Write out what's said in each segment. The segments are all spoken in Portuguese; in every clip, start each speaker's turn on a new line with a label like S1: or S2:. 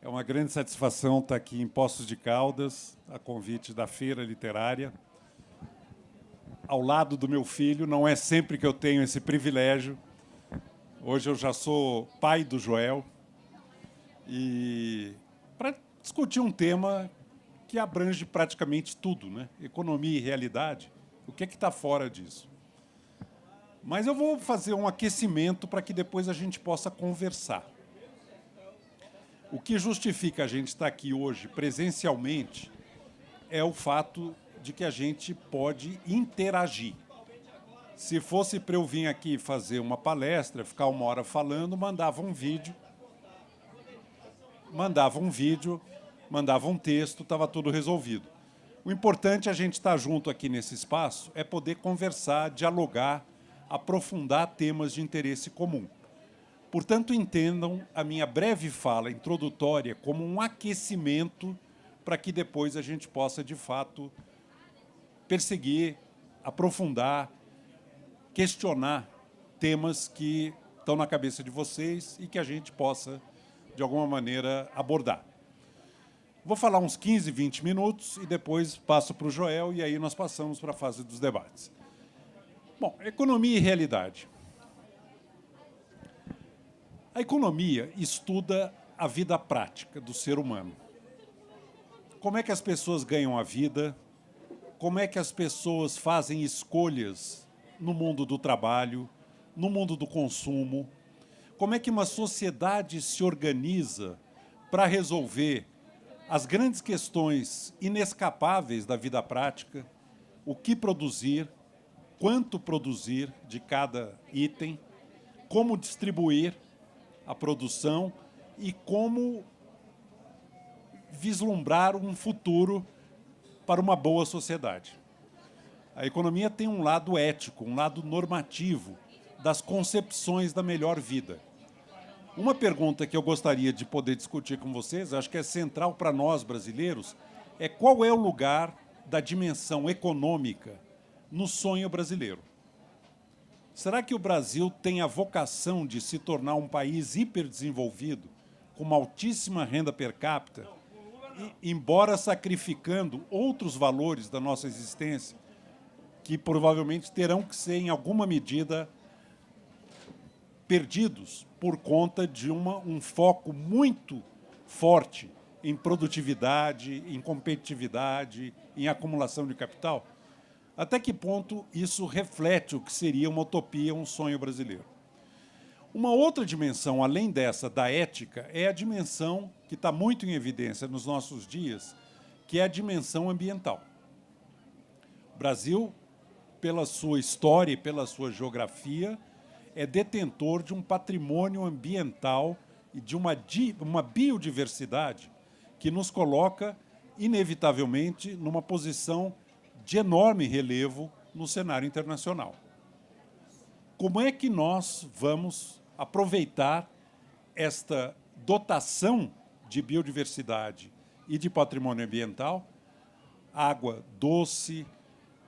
S1: É uma grande satisfação estar aqui em Poços de Caldas, a convite da Feira Literária. Ao lado do meu filho, não é sempre que eu tenho esse privilégio. Hoje eu já sou pai do Joel. E para discutir um tema que abrange praticamente tudo, né? Economia e realidade. O que é que está fora disso? Mas eu vou fazer um aquecimento para que depois a gente possa conversar. O que justifica a gente estar aqui hoje presencialmente é o fato de que a gente pode interagir. Se fosse para eu vir aqui fazer uma palestra, ficar uma hora falando, mandava um vídeo, mandava um texto, estava tudo resolvido. O importante a gente estar junto aqui nesse espaço é poder conversar, dialogar, aprofundar temas de interesse comum. Portanto, entendam a minha breve fala introdutória como um aquecimento para que depois a gente possa, de fato, perseguir, aprofundar, questionar temas que estão na cabeça de vocês e que a gente possa, de alguma maneira, abordar. Vou falar uns 15, 20 minutos e depois passo para o Joel e aí nós passamos para a fase dos debates. Bom, economia e realidade. A economia estuda a vida prática do ser humano. Como é que as pessoas ganham a vida? Como é que as pessoas fazem escolhas no mundo do trabalho, no mundo do consumo? Como é que uma sociedade se organiza para resolver as grandes questões inescapáveis da vida prática? O que produzir, quanto produzir de cada item, como distribuir a produção e como vislumbrar um futuro para uma boa sociedade. A economia tem um lado ético, um lado normativo das concepções da melhor vida. Uma pergunta que eu gostaria de poder discutir com vocês, acho que é central para nós brasileiros, é qual é o lugar da dimensão econômica no sonho brasileiro. Será que o Brasil tem a vocação de se tornar um país hiperdesenvolvido, com uma altíssima renda per capita, e, embora sacrificando outros valores da nossa existência, que provavelmente terão que ser, em alguma medida, perdidos por conta de um foco muito forte em produtividade, em competitividade, em acumulação de capital? Até que ponto isso reflete o que seria uma utopia, um sonho brasileiro? Uma outra dimensão, além dessa da ética, é a dimensão que está muito em evidência nos nossos dias, que é a dimensão ambiental. O Brasil, pela sua história e pela sua geografia, é detentor de um patrimônio ambiental e de uma biodiversidade que nos coloca, inevitavelmente, numa posição de enorme relevo no cenário internacional. Como é que nós vamos aproveitar esta dotação de biodiversidade e de patrimônio ambiental? Água doce,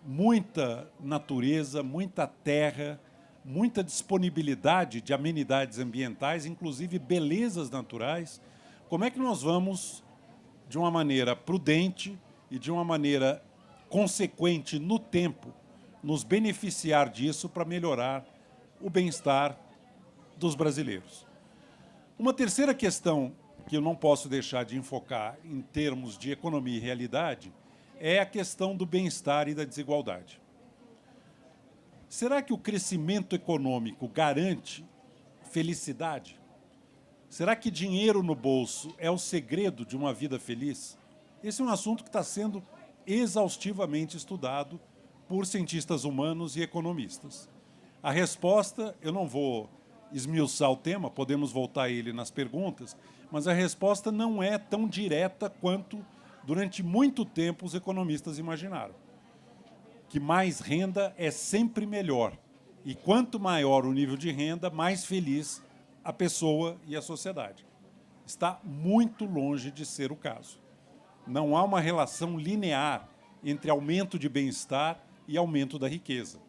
S1: muita natureza, muita terra, muita disponibilidade de amenidades ambientais, inclusive belezas naturais. Como é que nós vamos, de uma maneira prudente e de uma maneira consequente no tempo, nos beneficiar disso para melhorar o bem-estar dos brasileiros? Uma terceira questão que eu não posso deixar de enfocar em termos de economia e realidade é a questão do bem-estar e da desigualdade. Será que o crescimento econômico garante felicidade? Será que dinheiro no bolso é o segredo de uma vida feliz? Esse é um assunto que está sendo exaustivamente estudado por cientistas humanos e economistas. A resposta, eu não vou esmiuçar o tema, podemos voltar a ele nas perguntas, mas a resposta não é tão direta quanto, durante muito tempo, os economistas imaginaram. Que mais renda é sempre melhor. E quanto maior o nível de renda, mais feliz a pessoa e a sociedade. Está muito longe de ser o caso. Não há uma relação linear entre aumento de bem-estar e aumento da riqueza.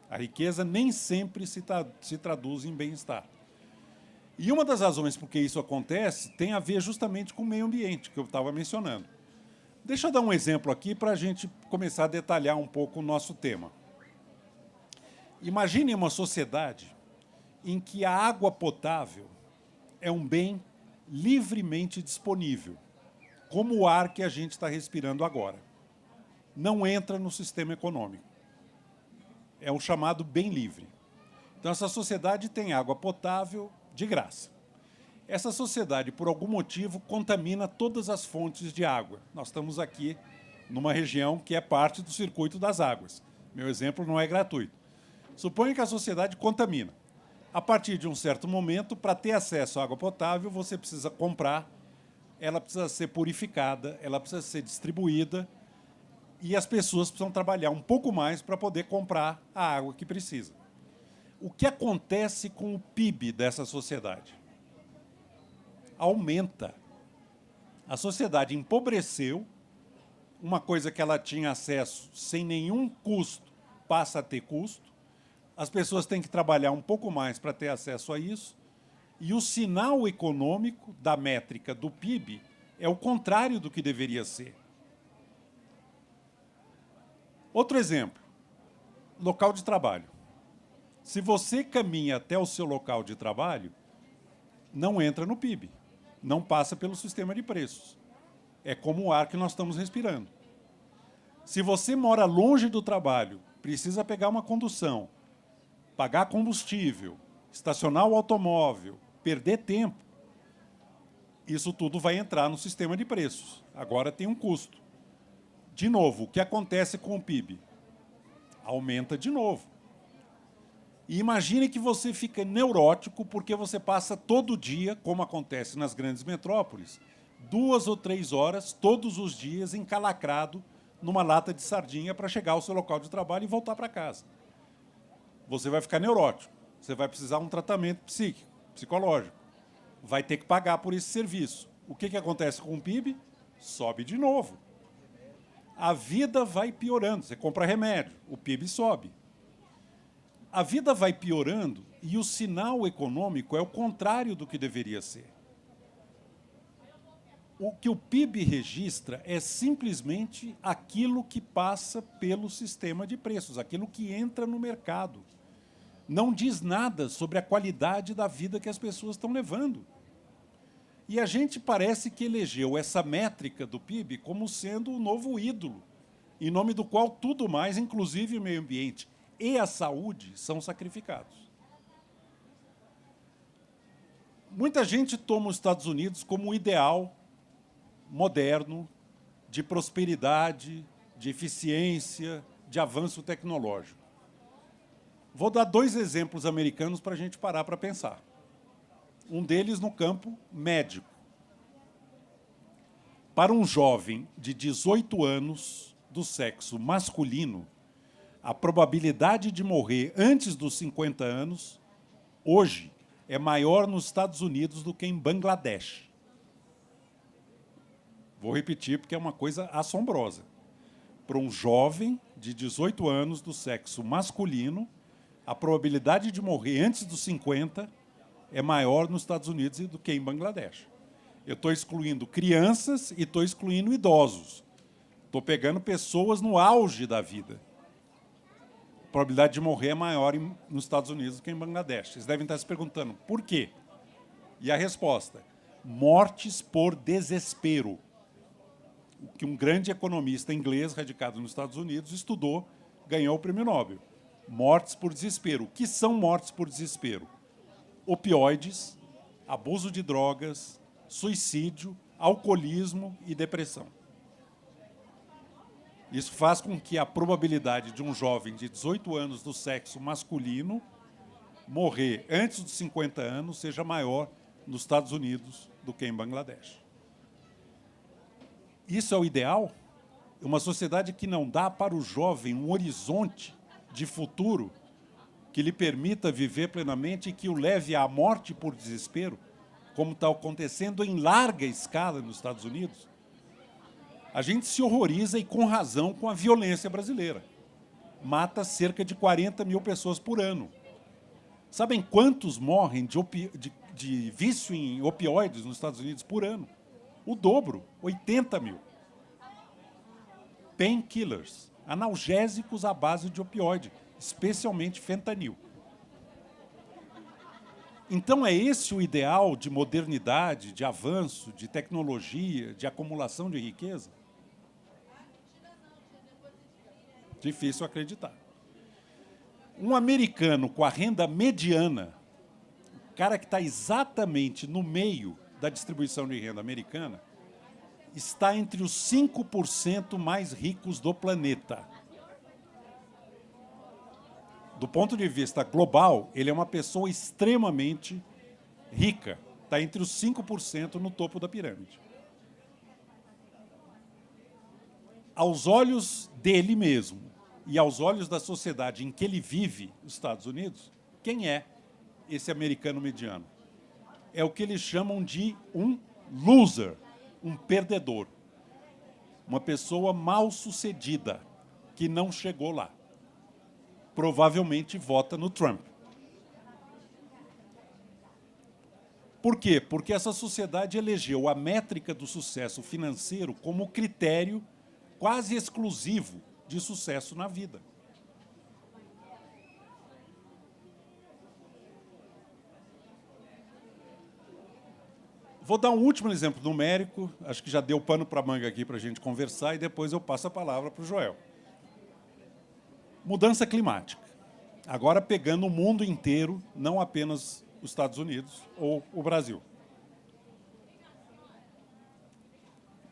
S1: A riqueza nem sempre se traduz em bem-estar. E uma das razões por que isso acontece tem a ver justamente com o meio ambiente, que eu estava mencionando. Deixa eu dar um exemplo aqui para a gente começar a detalhar um pouco o nosso tema. Imagine uma sociedade em que a água potável é um bem livremente disponível, como o ar que a gente está respirando agora. Não entra no sistema econômico. É o chamado bem livre. Então, essa sociedade tem água potável de graça. Essa sociedade, por algum motivo, contamina todas as fontes de água. Nós estamos aqui numa região que é parte do circuito das águas. Meu exemplo não é gratuito. Suponha que a sociedade contamina. A partir de um certo momento, para ter acesso à água potável, você precisa comprar, ela precisa ser purificada, ela precisa ser distribuída, e as pessoas precisam trabalhar um pouco mais para poder comprar a água que precisa. O que acontece com o PIB dessa sociedade? Aumenta. A sociedade empobreceu, uma coisa que ela tinha acesso sem nenhum custo passa a ter custo, as pessoas têm que trabalhar um pouco mais para ter acesso a isso, e o sinal econômico da métrica do PIB é o contrário do que deveria ser. Outro exemplo, local de trabalho. Se você caminha até o seu local de trabalho, não entra no PIB, não passa pelo sistema de preços. É como o ar que nós estamos respirando. Se você mora longe do trabalho, precisa pegar uma condução, pagar combustível, estacionar o automóvel, perder tempo, isso tudo vai entrar no sistema de preços. Agora tem um custo. De novo, o que acontece com o PIB? Aumenta de novo. E imagine que você fica neurótico porque você passa todo dia, como acontece nas grandes metrópoles, 2 ou 3 horas, todos os dias, encalacrado numa lata de sardinha para chegar ao seu local de trabalho e voltar para casa. Você vai ficar neurótico, você vai precisar de um tratamento psíquico, psicológico. Vai ter que pagar por esse serviço. O que acontece com o PIB? Sobe de novo. A vida vai piorando, você compra remédio, o PIB sobe. A vida vai piorando e o sinal econômico é o contrário do que deveria ser. O que o PIB registra é simplesmente aquilo que passa pelo sistema de preços, aquilo que entra no mercado. Não diz nada sobre a qualidade da vida que as pessoas estão levando. E a gente parece que elegeu essa métrica do PIB como sendo o novo ídolo, em nome do qual tudo mais, inclusive o meio ambiente e a saúde, são sacrificados. Muita gente toma os Estados Unidos como um ideal moderno de prosperidade, de eficiência, de avanço tecnológico. Vou dar 2 exemplos americanos para a gente parar para pensar. Um deles no campo médico. Para um jovem de 18 anos do sexo masculino, a probabilidade de morrer antes dos 50 anos, hoje, é maior nos Estados Unidos do que em Bangladesh. Vou repetir porque é uma coisa assombrosa. Para um jovem de 18 anos do sexo masculino, a probabilidade de morrer antes dos 50 é maior nos Estados Unidos do que em Bangladesh. Eu estou excluindo crianças e estou excluindo idosos. Estou pegando pessoas no auge da vida. A probabilidade de morrer é maior nos Estados Unidos do que em Bangladesh. Vocês devem estar se perguntando, por quê? E a resposta, mortes por desespero. O que um grande economista inglês, radicado nos Estados Unidos, estudou, ganhou o prêmio Nobel. Mortes por desespero. O que são mortes por desespero? Opioides, abuso de drogas, suicídio, alcoolismo e depressão. Isso faz com que a probabilidade de um jovem de 18 anos do sexo masculino morrer antes dos 50 anos seja maior nos Estados Unidos do que em Bangladesh. Isso é o ideal? Uma sociedade que não dá para o jovem um horizonte de futuro que lhe permita viver plenamente e que o leve à morte por desespero, como está acontecendo em larga escala nos Estados Unidos? A gente se horroriza, e com razão, com a violência brasileira. Mata cerca de 40 mil pessoas por ano. Sabem quantos morrem de vício em opioides nos Estados Unidos por ano. O dobro, 80 mil. Painkillers, analgésicos à base de opioide, especialmente fentanil. Então, é esse o ideal de modernidade, de avanço, de tecnologia, de acumulação de riqueza? Difícil acreditar. Um americano com a renda mediana, o cara que está exatamente no meio da distribuição de renda americana, está entre os 5% mais ricos do planeta. Do ponto de vista global, ele é uma pessoa extremamente rica. Está entre os 5% no topo da pirâmide. Aos olhos dele mesmo e aos olhos da sociedade em que ele vive, os Estados Unidos, quem é esse americano mediano? É o que eles chamam de um loser, um perdedor. Uma pessoa mal-sucedida, que não chegou lá. Provavelmente vota no Trump. Por quê? Porque essa sociedade elegeu a métrica do sucesso financeiro como critério quase exclusivo de sucesso na vida. Vou dar um último exemplo numérico, acho que já deu pano para a manga aqui para a gente conversar, e depois eu passo a palavra para o Joel. Mudança climática. Agora pegando o mundo inteiro, não apenas os Estados Unidos ou o Brasil.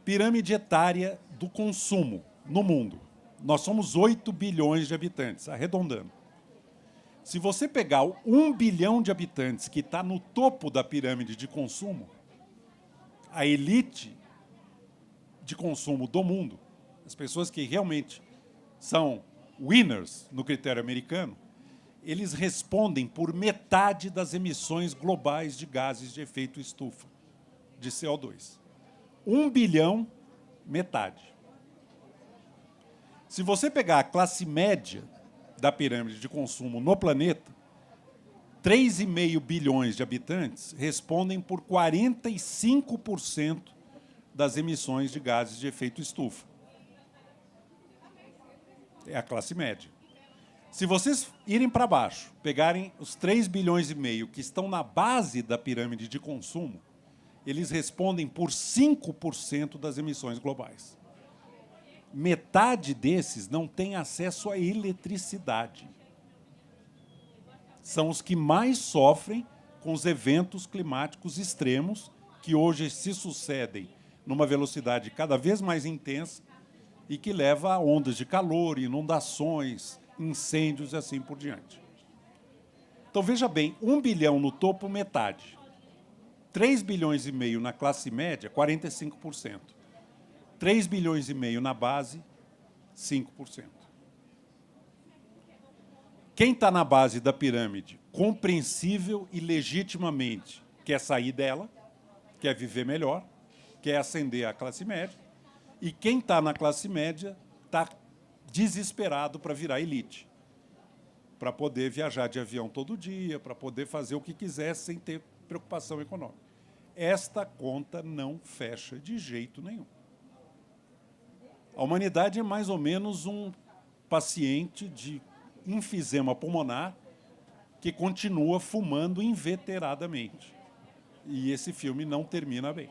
S1: Pirâmide etária do consumo no mundo. Nós somos 8 bilhões de habitantes, arredondando. Se você pegar o 1 bilhão de habitantes que está no topo da pirâmide de consumo, a elite de consumo do mundo, as pessoas que realmente são winners no critério americano, eles respondem por metade das emissões globais de gases de efeito estufa, de CO2. 1 bilhão, metade. Se você pegar a classe média da pirâmide de consumo no planeta, 3,5 bilhões de habitantes respondem por 45% das emissões de gases de efeito estufa. É a classe média. Se vocês irem para baixo, pegarem os 3 bilhões e meio que estão na base da pirâmide de consumo, eles respondem por 5% das emissões globais. Metade desses não tem acesso à eletricidade. São os que mais sofrem com os eventos climáticos extremos que hoje se sucedem numa velocidade cada vez mais intensa e que leva a ondas de calor, inundações, incêndios e assim por diante. Então, veja bem, 1 bilhão no topo, metade. 3 bilhões e meio na classe média, 45%. 3 bilhões e meio na base, 5%. Quem está na base da pirâmide, compreensível e legitimamente, quer sair dela, quer viver melhor, quer ascender à classe média, e quem está na classe média está desesperado para virar elite, para poder viajar de avião todo dia, para poder fazer o que quiser sem ter preocupação econômica. Esta conta não fecha de jeito nenhum. A humanidade é mais ou menos um paciente de enfisema pulmonar que continua fumando inveteradamente. E esse filme não termina bem.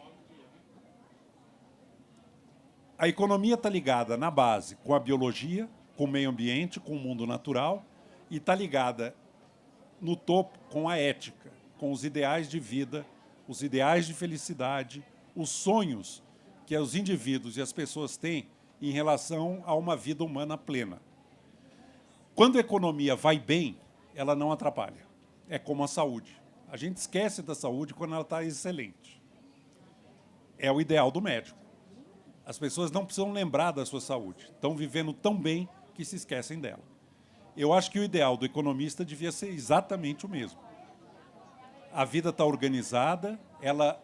S1: A economia está ligada na base com a biologia, com o meio ambiente, com o mundo natural, e está ligada no topo com a ética, com os ideais de vida, os ideais de felicidade, os sonhos que os indivíduos e as pessoas têm em relação a uma vida humana plena. Quando a economia vai bem, ela não atrapalha. É como a saúde. A gente esquece da saúde quando ela está excelente. É o ideal do médico. As pessoas não precisam lembrar da sua saúde. Estão vivendo tão bem que se esquecem dela. Eu acho que o ideal do economista devia ser exatamente o mesmo. A vida está organizada, ela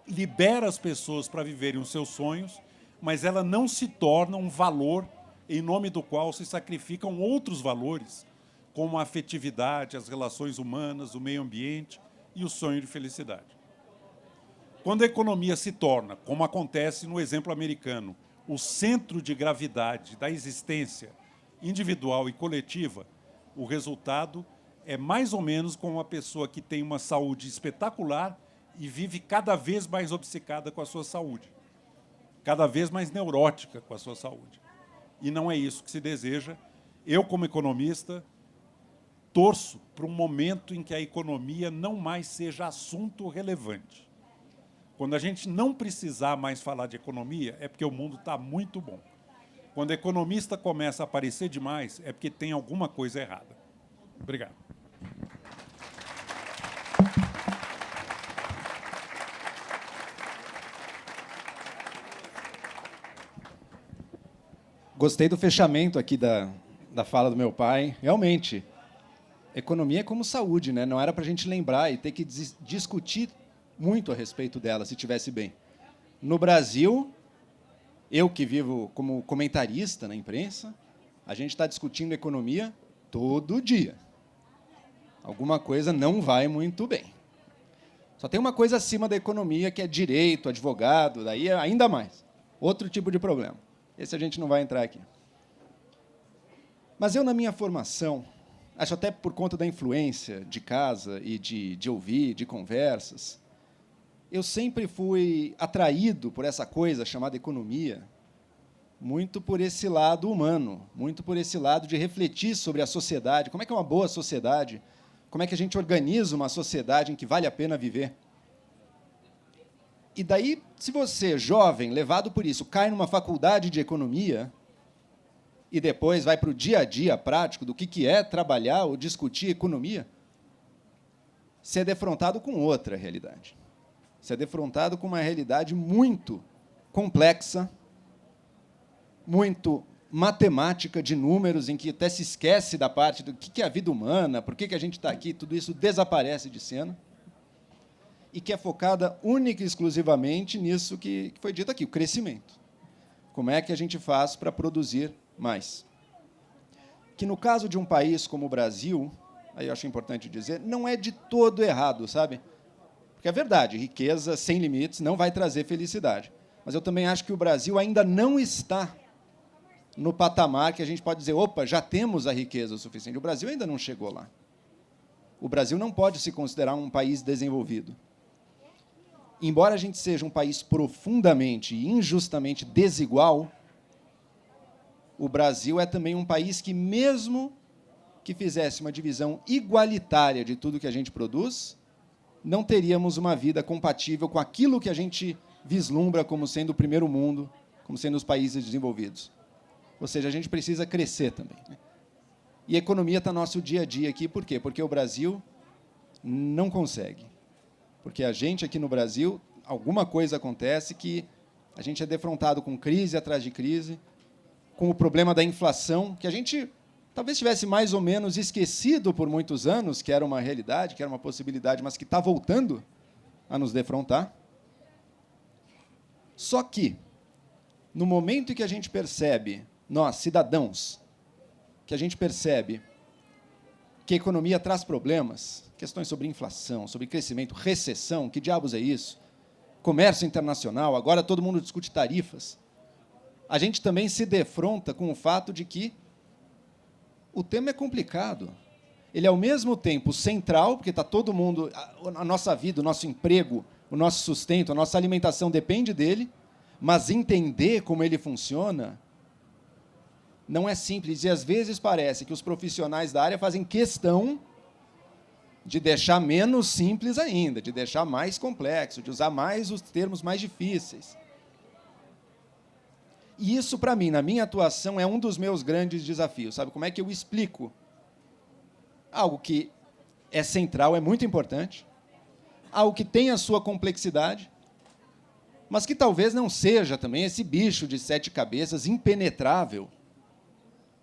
S1: libera as pessoas para viverem os seus sonhos, mas ela não se torna um valor em nome do qual se sacrificam outros valores, como a afetividade, as relações humanas, o meio ambiente e o sonho de felicidade. Quando a economia se torna, como acontece no exemplo americano, o centro de gravidade da existência individual e coletiva, o resultado é mais ou menos como uma pessoa que tem uma saúde espetacular e vive cada vez mais obcecada com a sua saúde, cada vez mais neurótica com a sua saúde. E não é isso que se deseja. Eu, como economista, torço para um momento em que a economia não mais seja assunto relevante. Quando a gente não precisar mais falar de economia, é porque o mundo está muito bom. Quando economista começa a aparecer demais, é porque tem alguma coisa errada. Obrigado.
S2: Gostei do fechamento aqui da fala do meu pai. Realmente, economia é como saúde, né? Não era para a gente lembrar e ter que discutir muito a respeito dela, se tivesse bem. No Brasil, eu que vivo como comentarista na imprensa, a gente está discutindo economia todo dia. Alguma coisa não vai muito bem. Só tem uma coisa acima da economia, que é direito, advogado, daí é ainda mais. Outro tipo de problema. Esse a gente não vai entrar aqui. Mas eu, na minha formação, acho até por conta da influência de casa e de ouvir, de conversas, eu sempre fui atraído por essa coisa chamada economia, muito por esse lado humano, muito por esse lado de refletir sobre a sociedade, como é que é uma boa sociedade, como é que a gente organiza uma sociedade em que vale a pena viver. E daí, se você, jovem, levado por isso, cai numa faculdade de economia e depois vai para o dia a dia prático do que é trabalhar ou discutir economia, você é defrontado com outra realidade. Você é defrontado com uma realidade muito complexa, muito matemática de números, em que até se esquece da parte do que é a vida humana, por que a gente está aqui, tudo isso desaparece de cena, e que é focada única e exclusivamente nisso que foi dito aqui, o crescimento. Como é que a gente faz para produzir mais? Que, no caso de um país como o Brasil, aí eu acho importante dizer, não é de todo errado, sabe? Porque é verdade, riqueza sem limites não vai trazer felicidade. Mas eu também acho que o Brasil ainda não está no patamar que a gente pode dizer, opa, já temos a riqueza o suficiente. O Brasil ainda não chegou lá. O Brasil não pode se considerar um país desenvolvido. Embora a gente seja um país profundamente e injustamente desigual, o Brasil é também um país que, mesmo que fizesse uma divisão igualitária de tudo que a gente produz, não teríamos uma vida compatível com aquilo que a gente vislumbra como sendo o primeiro mundo, como sendo os países desenvolvidos. Ou seja, a gente precisa crescer também, né? E a economia está no nosso dia a dia aqui, por quê? Porque o Brasil não consegue. Porque a gente aqui no Brasil, alguma coisa acontece que a gente é defrontado com crise atrás de crise, com o problema da inflação, que a gente talvez tivesse mais ou menos esquecido por muitos anos, que era uma realidade, que era uma possibilidade, mas que está voltando a nos defrontar. Só que, no momento em que a gente percebe, nós, cidadãos, que a gente percebe que a economia traz problemas, questões sobre inflação, sobre crescimento, recessão, que diabos é isso? Comércio internacional, agora todo mundo discute tarifas. A gente também se defronta com o fato de que o tema é complicado. Ele é, ao mesmo tempo, central, porque está todo mundo, a nossa vida, o nosso emprego, o nosso sustento, a nossa alimentação depende dele, mas entender como ele funciona não é simples. E, às vezes, parece que os profissionais da área fazem questão de deixar menos simples ainda, de deixar mais complexo, de usar mais os termos mais difíceis. E isso, para mim, na minha atuação, é um dos meus grandes desafios. Sabe como é que eu explico algo que é central, é muito importante, algo que tem a sua complexidade, mas que talvez não seja também esse bicho de 7 cabeças impenetrável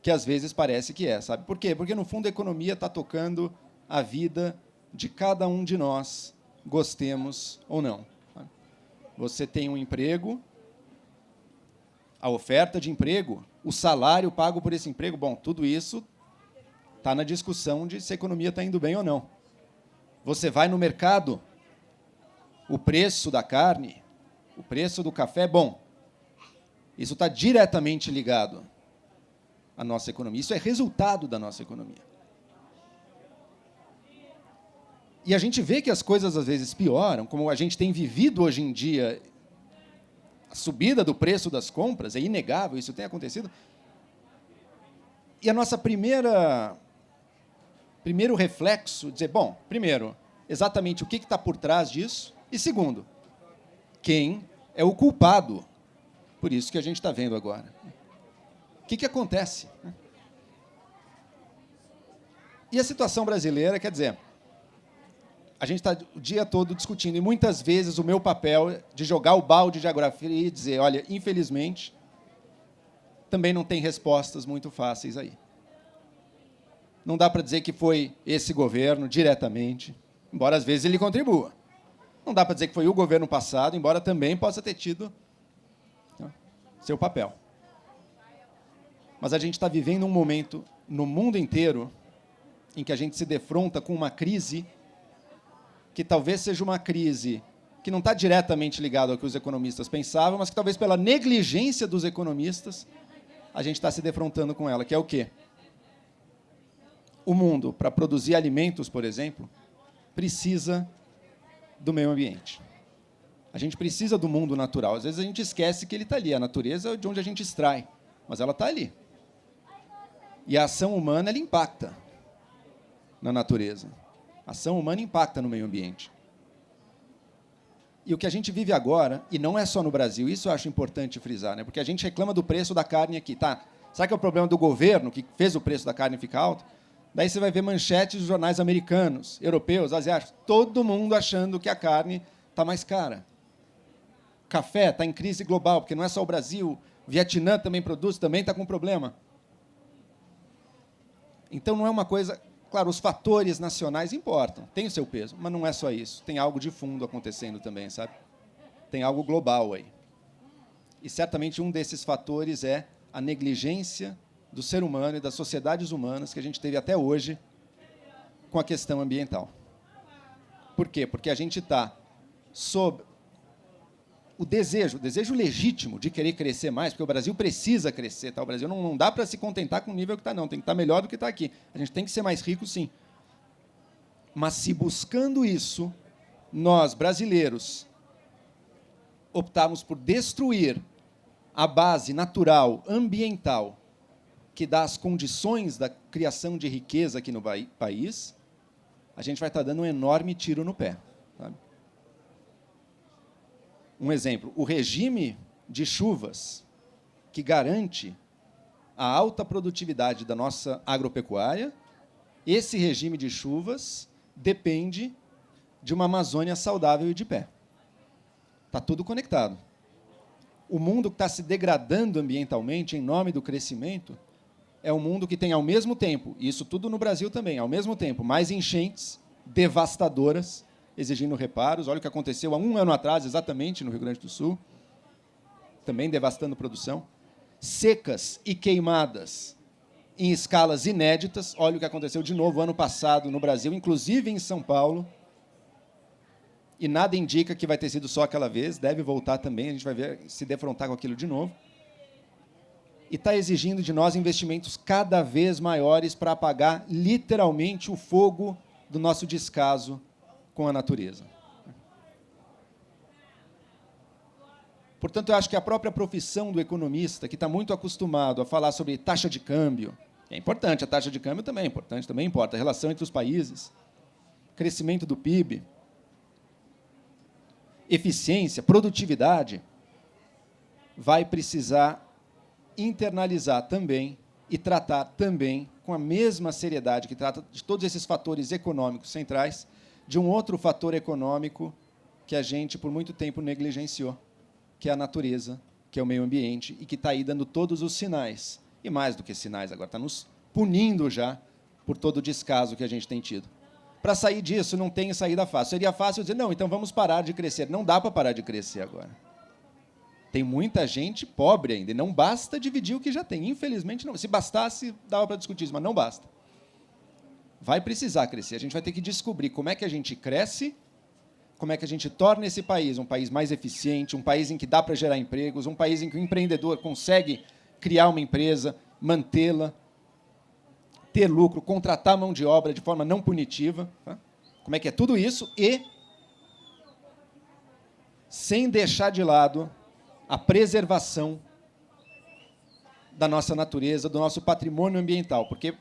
S2: que às vezes parece que é, sabe? Por quê? Porque, no fundo, a economia está tocando a vida de cada um de nós, gostemos ou não. Você tem um emprego, a oferta de emprego, o salário pago por esse emprego, bom, tudo isso está na discussão de se a economia está indo bem ou não. Você vai no mercado, o preço da carne, o preço do café, bom, isso está diretamente ligado à nossa economia. Isso é resultado da nossa economia. E a gente vê que as coisas, às vezes, pioram, como a gente tem vivido hoje em dia. A subida do preço das compras é inegável, isso tem acontecido. E a nossa primeiro reflexo, dizer, bom, primeiro, exatamente o que está por trás disso, e segundo, quem é o culpado por isso que a gente está vendo agora. O que acontece? E a situação brasileira, quer dizer, a gente está o dia todo discutindo, e muitas vezes o meu papel é de jogar o balde de água fria e dizer, olha, infelizmente, também não tem respostas muito fáceis aí. Não dá para dizer que foi esse governo diretamente, embora às vezes ele contribua. Não dá para dizer que foi o governo passado, embora também possa ter tido seu papel. Mas a gente está vivendo um momento no mundo inteiro em que a gente se defronta com uma crise que talvez seja uma crise que não está diretamente ligada ao que os economistas pensavam, mas que talvez pela negligência dos economistas a gente está se defrontando com ela, que é o quê? O mundo, para produzir alimentos, por exemplo, precisa do meio ambiente. A gente precisa do mundo natural. Às vezes a gente esquece que ele está ali. A natureza é de onde a gente extrai, mas ela está ali. E a ação humana, ela impacta na natureza. A ação humana impacta no meio ambiente. E o que a gente vive agora, e não é só no Brasil, isso eu acho importante frisar, né? Porque a gente reclama do preço da carne aqui. Tá? Será que é o problema do governo que fez o preço da carne ficar alto? Daí você vai ver manchetes de jornais americanos, europeus, asiáticos, todo mundo achando que a carne está mais cara. Café está em crise global, porque não é só o Brasil, o Vietnã também produz, também está com problema. Então, não é uma coisa... Claro, os fatores nacionais importam, tem o seu peso, mas não é só isso. Tem algo de fundo acontecendo também, sabe? Tem algo global aí. E, certamente, um desses fatores é a negligência do ser humano e das sociedades humanas que a gente teve até hoje com a questão ambiental. Por quê? Porque a gente está sob o desejo legítimo de querer crescer mais, porque o Brasil precisa crescer. Tá? O Brasil não dá para se contentar com o nível que está, não. Tem que estar melhor do que está aqui. A gente tem que ser mais rico, sim. Mas, se buscando isso, nós, brasileiros, optamos por destruir a base natural, ambiental, que dá as condições da criação de riqueza aqui no país, a gente vai estar dando um enorme tiro no pé. Sabe? Um exemplo, o regime de chuvas que garante a alta produtividade da nossa agropecuária, esse regime de chuvas depende de uma Amazônia saudável e de pé. Está tudo conectado. O mundo que está se degradando ambientalmente em nome do crescimento é um mundo que tem, ao mesmo tempo, e isso tudo no Brasil também, ao mesmo tempo, mais enchentes devastadoras, exigindo reparos. Olha o que aconteceu há 1 ano atrás, exatamente, no Rio Grande do Sul, também devastando produção. Secas e queimadas em escalas inéditas. Olha o que aconteceu de novo ano passado no Brasil, inclusive em São Paulo. E nada indica que vai ter sido só aquela vez, deve voltar também, a gente vai ver, se defrontar com aquilo de novo. E está exigindo de nós investimentos cada vez maiores para apagar, literalmente, o fogo do nosso descaso com a natureza. Portanto, eu acho que a própria profissão do economista, que está muito acostumado a falar sobre taxa de câmbio, é importante, a taxa de câmbio também é importante, também importa, a relação entre os países, crescimento do PIB, eficiência, produtividade, vai precisar internalizar também e tratar também com a mesma seriedade que trata de todos esses fatores econômicos centrais, de um outro fator econômico que a gente, por muito tempo, negligenciou, que é a natureza, que é o meio ambiente, e que está aí dando todos os sinais, e mais do que sinais, agora está nos punindo já por todo o descaso que a gente tem tido. Para sair disso, não tem saída fácil. Seria fácil dizer, não, então vamos parar de crescer. Não dá para parar de crescer agora. Tem muita gente pobre ainda, e não basta dividir o que já tem. Infelizmente, não. Se bastasse, dava para discutir isso, mas não basta. vai precisar crescer. A gente vai ter que descobrir como é que a gente cresce, como é que a gente torna esse país um país mais eficiente, um país em que dá para gerar empregos, um país em que o empreendedor consegue criar uma empresa, mantê-la, ter lucro, contratar mão de obra de forma não punitiva. Tá? Como é que é tudo isso e sem deixar de lado a preservação da nossa natureza, do nosso patrimônio ambiental, porque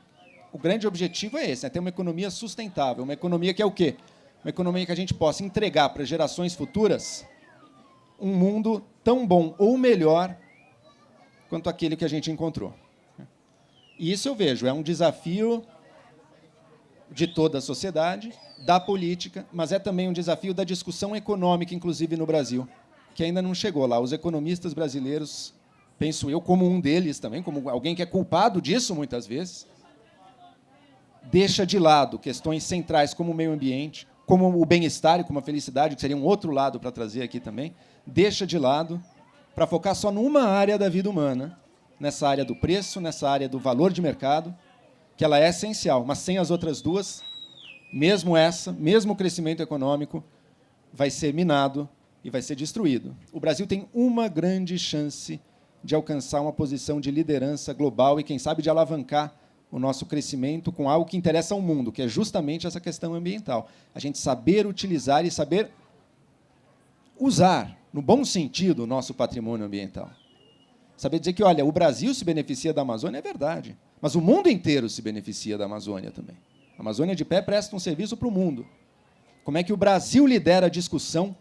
S2: o grande objetivo é esse, né? Ter uma economia sustentável, uma economia que é o quê? Uma economia que a gente possa entregar para gerações futuras um mundo tão bom ou melhor quanto aquele que a gente encontrou. E isso eu vejo, é um desafio de toda a sociedade, da política, mas é também um desafio da discussão econômica, inclusive no Brasil, que ainda não chegou lá. Os economistas brasileiros, penso eu, como um deles também, como alguém que é culpado disso muitas vezes, deixa de lado questões centrais como o meio ambiente, como o bem-estar e como a felicidade, que seria um outro lado para trazer aqui também, deixa de lado para focar só numa área da vida humana, nessa área do preço, nessa área do valor de mercado, que ela é essencial, mas sem as outras duas, mesmo o crescimento econômico, vai ser minado e vai ser destruído. O Brasil tem uma grande chance de alcançar uma posição de liderança global e, quem sabe, de alavancar o nosso crescimento com algo que interessa ao mundo, que é justamente essa questão ambiental. A gente saber utilizar e saber usar, no bom sentido, o nosso patrimônio ambiental. Saber dizer que, olha, o Brasil se beneficia da Amazônia é verdade, mas o mundo inteiro se beneficia da Amazônia também. A Amazônia de pé presta um serviço para o mundo. Como é que o Brasil lidera a discussão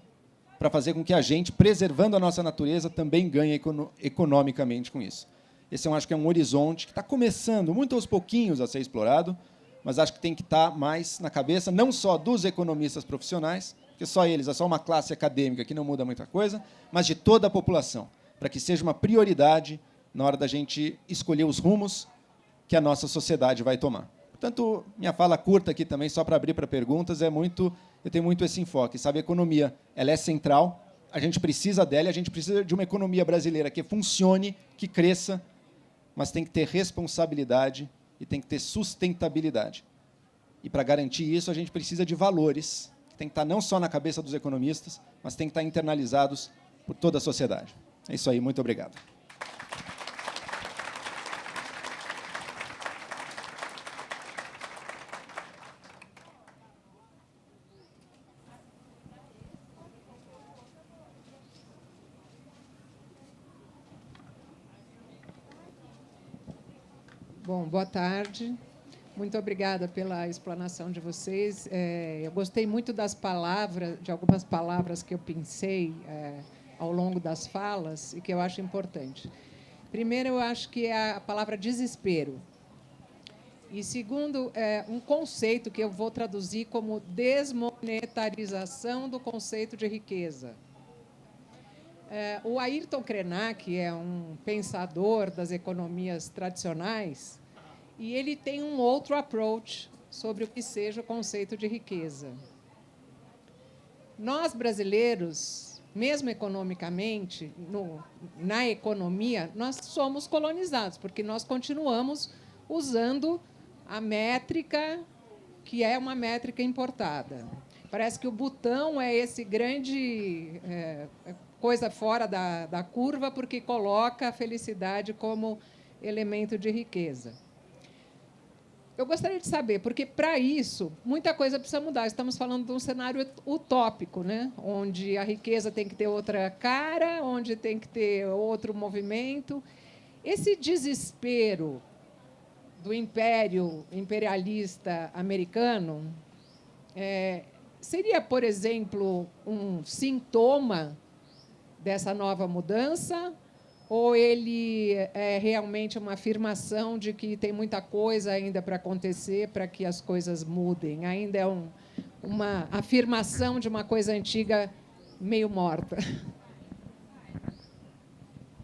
S2: para fazer com que a gente, preservando a nossa natureza, também ganhe economicamente com isso? Esse eu acho que é um horizonte que está começando, muito aos pouquinhos, a ser explorado, mas acho que tem que estar mais na cabeça, não só dos economistas profissionais, porque só eles, é só uma classe acadêmica que não muda muita coisa, mas de toda a população, para que seja uma prioridade na hora da gente escolher os rumos que a nossa sociedade vai tomar. Portanto, minha fala curta aqui também, só para abrir para perguntas, eu tenho muito esse enfoque. Sabe, a economia ela é central, a gente precisa dela, a gente precisa de uma economia brasileira que funcione, que cresça, mas tem que ter responsabilidade e tem que ter sustentabilidade. E, para garantir isso, a gente precisa de valores, que tem que estar não só na cabeça dos economistas, mas tem que estar internalizados por toda a sociedade. É isso aí, muito obrigado.
S3: Bom, boa tarde. Muito obrigada pela explanação de vocês. Eu gostei muito das palavras, de algumas palavras que eu pensei ao longo das falas e que eu acho importante. Primeiro, eu acho que é a palavra desespero. E, segundo, um conceito que eu vou traduzir como desmonetarização do conceito de riqueza. O Ayrton Krenak é um pensador das economias tradicionais e ele tem um outro approach sobre o que seja o conceito de riqueza. Nós, brasileiros, mesmo economicamente, na economia, nós somos colonizados, porque nós continuamos usando a métrica, que é uma métrica importada. Parece que o Butão é esse grande coisa fora da curva, porque coloca a felicidade como elemento de riqueza. Eu gostaria de saber, porque, para isso, muita coisa precisa mudar. Estamos falando de um cenário utópico, né? Onde a riqueza tem que ter outra cara, onde tem que ter outro movimento. Esse desespero do império imperialista americano seria, por exemplo, um sintoma dessa nova mudança, ou ele é realmente uma afirmação de que tem muita coisa ainda para acontecer para que as coisas mudem? Ainda é uma afirmação de uma coisa antiga meio morta?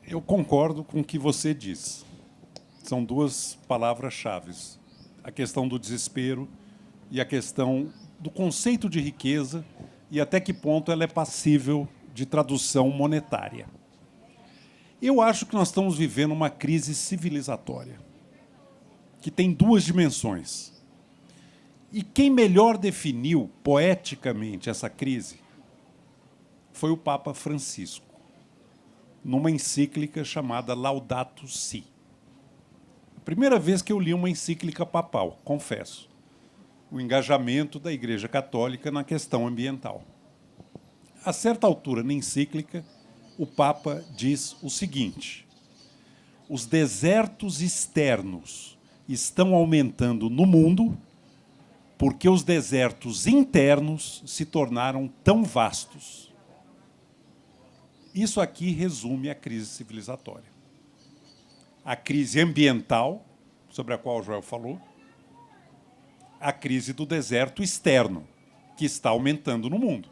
S1: Eu concordo com o que você diz. São duas palavras-chave: a questão do desespero e a questão do conceito de riqueza e até que ponto ela é passível de tradução monetária. Eu acho que nós estamos vivendo uma crise civilizatória, que tem duas dimensões. E quem melhor definiu poeticamente essa crise foi o Papa Francisco, numa encíclica chamada Laudato Si. A primeira vez que eu li uma encíclica papal, confesso, o engajamento da Igreja Católica na questão ambiental. A certa altura na encíclica, o Papa diz o seguinte: os desertos externos estão aumentando no mundo porque os desertos internos se tornaram tão vastos. Isso aqui resume a crise civilizatória. A crise ambiental, sobre a qual o Joel falou, a crise do deserto externo, que está aumentando no mundo.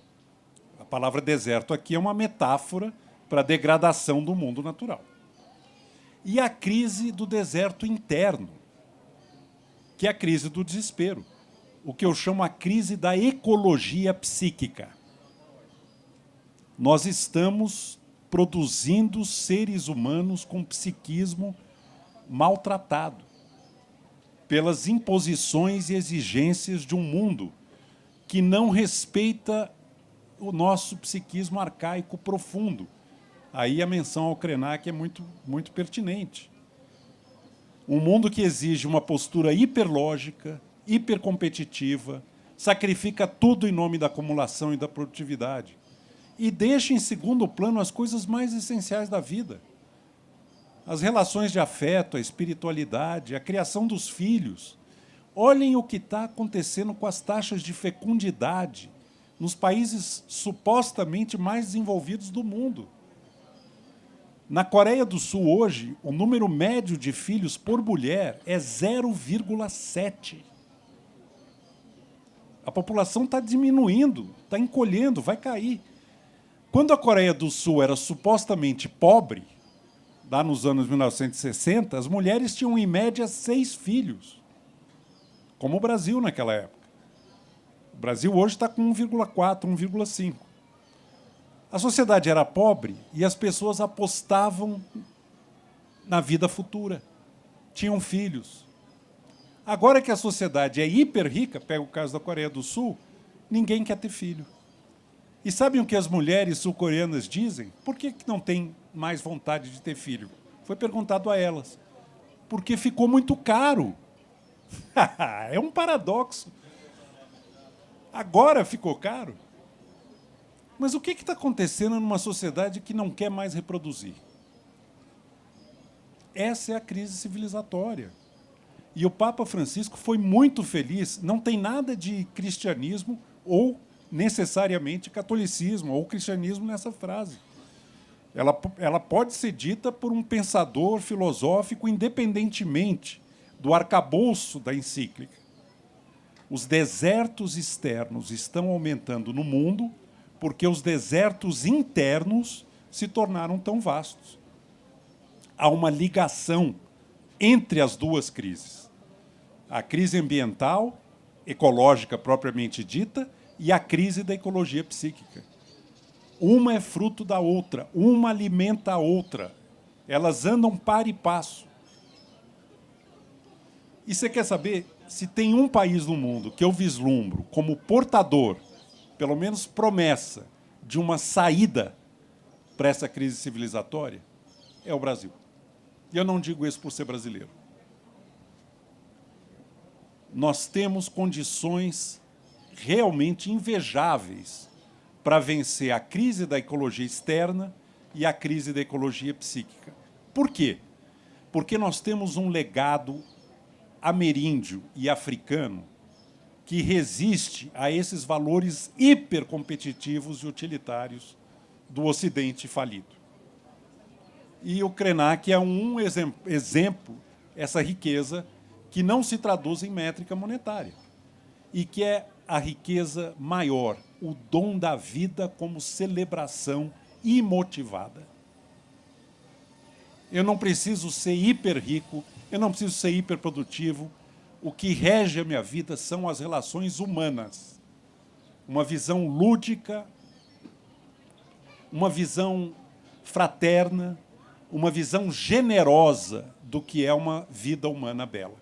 S1: A palavra deserto aqui é uma metáfora para a degradação do mundo natural. E a crise do deserto interno, que é a crise do desespero, o que eu chamo a crise da ecologia psíquica. Nós estamos produzindo seres humanos com psiquismo maltratado pelas imposições e exigências de um mundo que não respeita o nosso psiquismo arcaico profundo. Aí a menção ao Krenak é muito pertinente. Um mundo que exige uma postura hiperlógica, hipercompetitiva, sacrifica tudo em nome da acumulação e da produtividade e deixa em segundo plano as coisas mais essenciais da vida. As relações de afeto, a espiritualidade, a criação dos filhos. Olhem o que está acontecendo com as taxas de fecundidade nos países supostamente mais desenvolvidos do mundo. Na Coreia do Sul, hoje, o número médio de filhos por mulher é 0,7. A população está diminuindo, está encolhendo, vai cair. Quando a Coreia do Sul era supostamente pobre, lá nos anos 1960, as mulheres tinham, em média, 6 filhos, como o Brasil naquela época. O Brasil hoje está com 1,4, 1,5. A sociedade era pobre e as pessoas apostavam na vida futura. Tinham filhos. Agora que a sociedade é hiper rica, pega o caso da Coreia do Sul, ninguém quer ter filho. E sabem o que as mulheres sul-coreanas dizem? Por que não tem mais vontade de ter filho? Foi perguntado a elas. Porque ficou muito caro. É um paradoxo. Agora ficou caro. Mas o que está acontecendo numa sociedade que não quer mais reproduzir? Essa é a crise civilizatória. E o Papa Francisco foi muito feliz, não tem nada de cristianismo ou necessariamente catolicismo ou cristianismo nessa frase. Ela pode ser dita por um pensador filosófico independentemente do arcabouço da encíclica. Os desertos externos estão aumentando no mundo porque os desertos internos se tornaram tão vastos. Há uma ligação entre as duas crises. A crise ambiental, ecológica propriamente dita, e a crise da ecologia psíquica. Uma é fruto da outra, uma alimenta a outra. Elas andam par e passo. E você quer saber se tem um país no mundo que eu vislumbro como portador, pelo menos promessa, de uma saída para essa crise civilizatória? É o Brasil. E eu não digo isso por ser brasileiro. Nós temos condições realmente invejáveis para vencer a crise da ecologia externa e a crise da ecologia psíquica. Por quê? Porque nós temos um legado ameríndio e africano que resiste a esses valores hipercompetitivos e utilitários do Ocidente falido. E o Krenak é um exemplo, essa riqueza que não se traduz em métrica monetária e que é a riqueza maior, o dom da vida como celebração imotivada. Eu não preciso ser hiper rico, eu não preciso ser hiper produtivo. O que rege a minha vida são as relações humanas. Uma visão lúdica, uma visão fraterna, uma visão generosa do que é uma vida humana bela.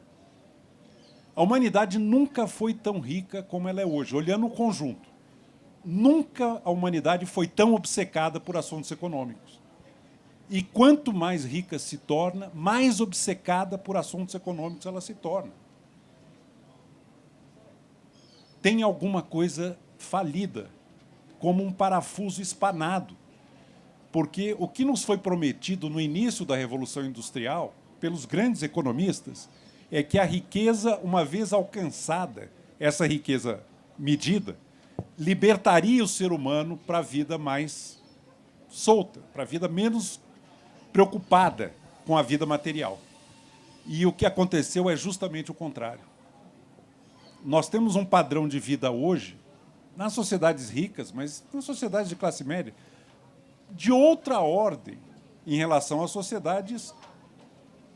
S1: A humanidade nunca foi tão rica como ela é hoje, olhando o conjunto. Nunca a humanidade foi tão obcecada por assuntos econômicos. E quanto mais rica se torna, mais obcecada por assuntos econômicos ela se torna. Tem alguma coisa falida, como um parafuso espanado. Porque o que nos foi prometido no início da Revolução Industrial, pelos grandes economistas, é que a riqueza, uma vez alcançada, essa riqueza medida, libertaria o ser humano para a vida mais solta, para a vida menos preocupada com a vida material. E o que aconteceu é justamente o contrário. Nós temos um padrão de vida hoje, nas sociedades ricas, mas nas sociedades de classe média, de outra ordem em relação às sociedades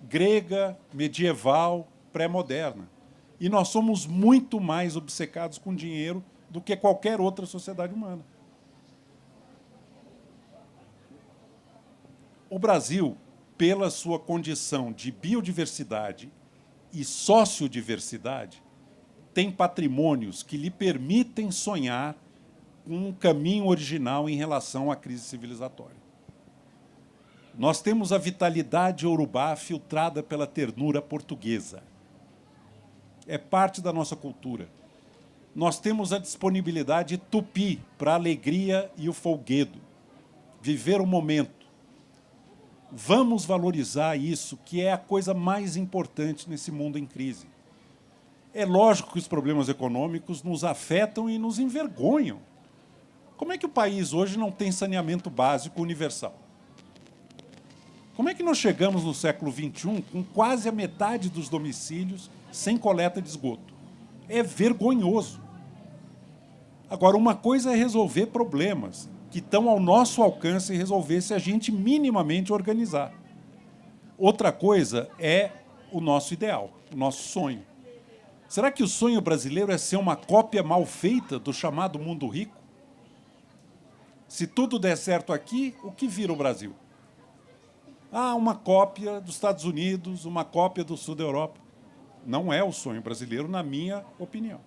S1: grega, medieval, pré-moderna. E nós somos muito mais obcecados com dinheiro do que qualquer outra sociedade humana. O Brasil, pela sua condição de biodiversidade e sociodiversidade, tem patrimônios que lhe permitem sonhar com um caminho original em relação à crise civilizatória. Nós temos a vitalidade iorubá filtrada pela ternura portuguesa. É parte da nossa cultura. Nós temos a disponibilidade tupi para a alegria e o folguedo. Viver o momento. Vamos valorizar isso, que é a coisa mais importante nesse mundo em crise. É lógico que os problemas econômicos nos afetam e nos envergonham. Como é que o país hoje não tem saneamento básico universal? Como é que nós chegamos no século XXI com quase a metade dos domicílios sem coleta de esgoto? É vergonhoso. Agora, uma coisa é resolver problemas que estão ao nosso alcance resolver se a gente minimamente organizar. Outra coisa é o nosso ideal, o nosso sonho. Será que o sonho brasileiro é ser uma cópia mal feita do chamado mundo rico? Se tudo der certo aqui, o que vira o Brasil? Ah, uma cópia dos Estados Unidos, uma cópia do sul da Europa. Não é o sonho brasileiro, na minha opinião.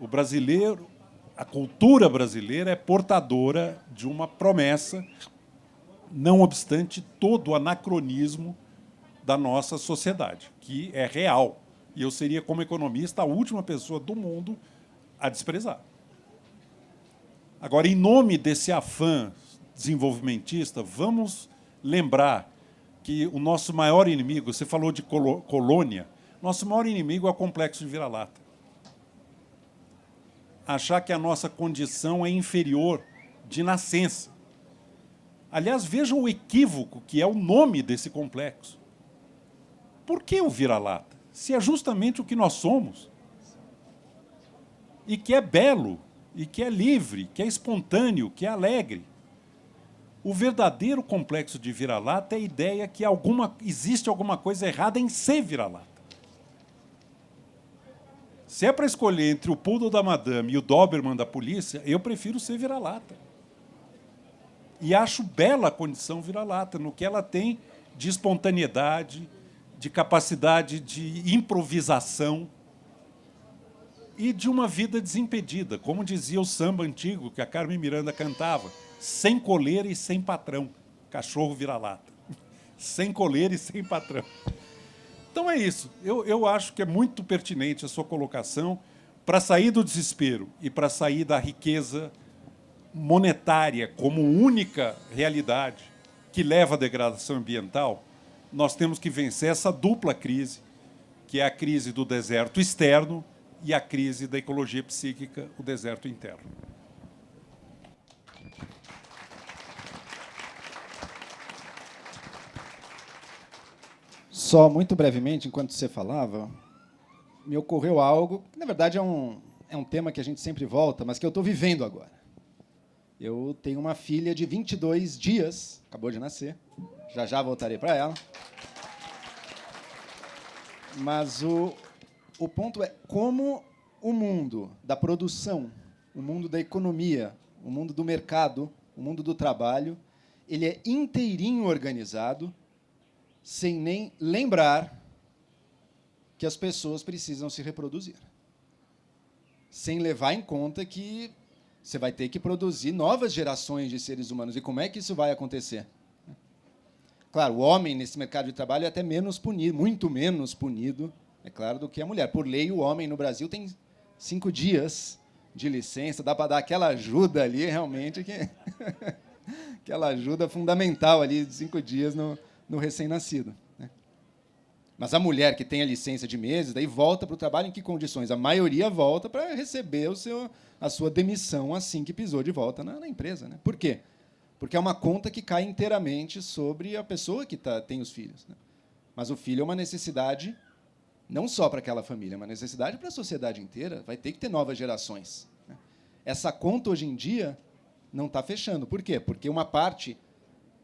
S1: O brasileiro, a cultura brasileira é portadora de uma promessa, não obstante todo o anacronismo da nossa sociedade, que é real. E eu seria, como economista, a última pessoa do mundo a desprezar. Agora, em nome desse afã desenvolvimentista, vamos lembrar que o nosso maior inimigo, você falou de colônia, nosso maior inimigo é o complexo de vira-lata. Achar que a nossa condição é inferior de nascença. Aliás, vejam o equívoco que é o nome desse complexo. Por que o vira-lata? Se é justamente o que nós somos. E que é belo, e que é livre, que é espontâneo, que é alegre. O verdadeiro complexo de vira-lata é a ideia que existe alguma coisa errada em ser vira-lata. Se é para escolher entre o poodle da madame e o Doberman da polícia, eu prefiro ser vira-lata. E acho bela a condição vira-lata, no que ela tem de espontaneidade, de capacidade de improvisação e de uma vida desimpedida, como dizia o samba antigo que a Carmen Miranda cantava, sem coleira e sem patrão, cachorro vira-lata. Sem coleira e sem patrão. Então é isso. Eu acho que é muito pertinente a sua colocação para sair do desespero e para sair da riqueza monetária como única realidade que leva à degradação ambiental. Nós temos que vencer essa dupla crise, que é a crise do deserto externo e a crise da ecologia psíquica, o deserto interno.
S2: Só muito brevemente, enquanto você falava, me ocorreu algo que, na verdade, é um tema que a gente sempre volta, mas que eu estou vivendo agora. Eu tenho uma filha de 22 dias, acabou de nascer, já voltarei para ela. Mas o ponto é como o mundo da produção, o mundo da economia, o mundo do mercado, o mundo do trabalho, ele é inteirinho organizado, sem nem lembrar que as pessoas precisam se reproduzir, sem levar em conta que você vai ter que produzir novas gerações de seres humanos. E como é que isso vai acontecer? Claro, o homem nesse mercado de trabalho é até menos punido, muito menos punido, é claro, do que a mulher. Por lei, o homem no Brasil tem 5 dias de licença, dá para dar aquela ajuda ali, realmente, aquela ajuda fundamental ali de 5 dias no recém-nascido. Mas a mulher que tem a licença de meses, daí volta para o trabalho em que condições? A maioria volta para receber a sua demissão assim que pisou de volta na empresa. Né? Por quê? Porque é uma conta que cai inteiramente sobre a pessoa que tem os filhos. Né? Mas o filho é uma necessidade não só para aquela família, é uma necessidade para a sociedade inteira. Vai ter que ter novas gerações. Né? Essa conta, hoje em dia, não está fechando. Por quê? Porque uma parte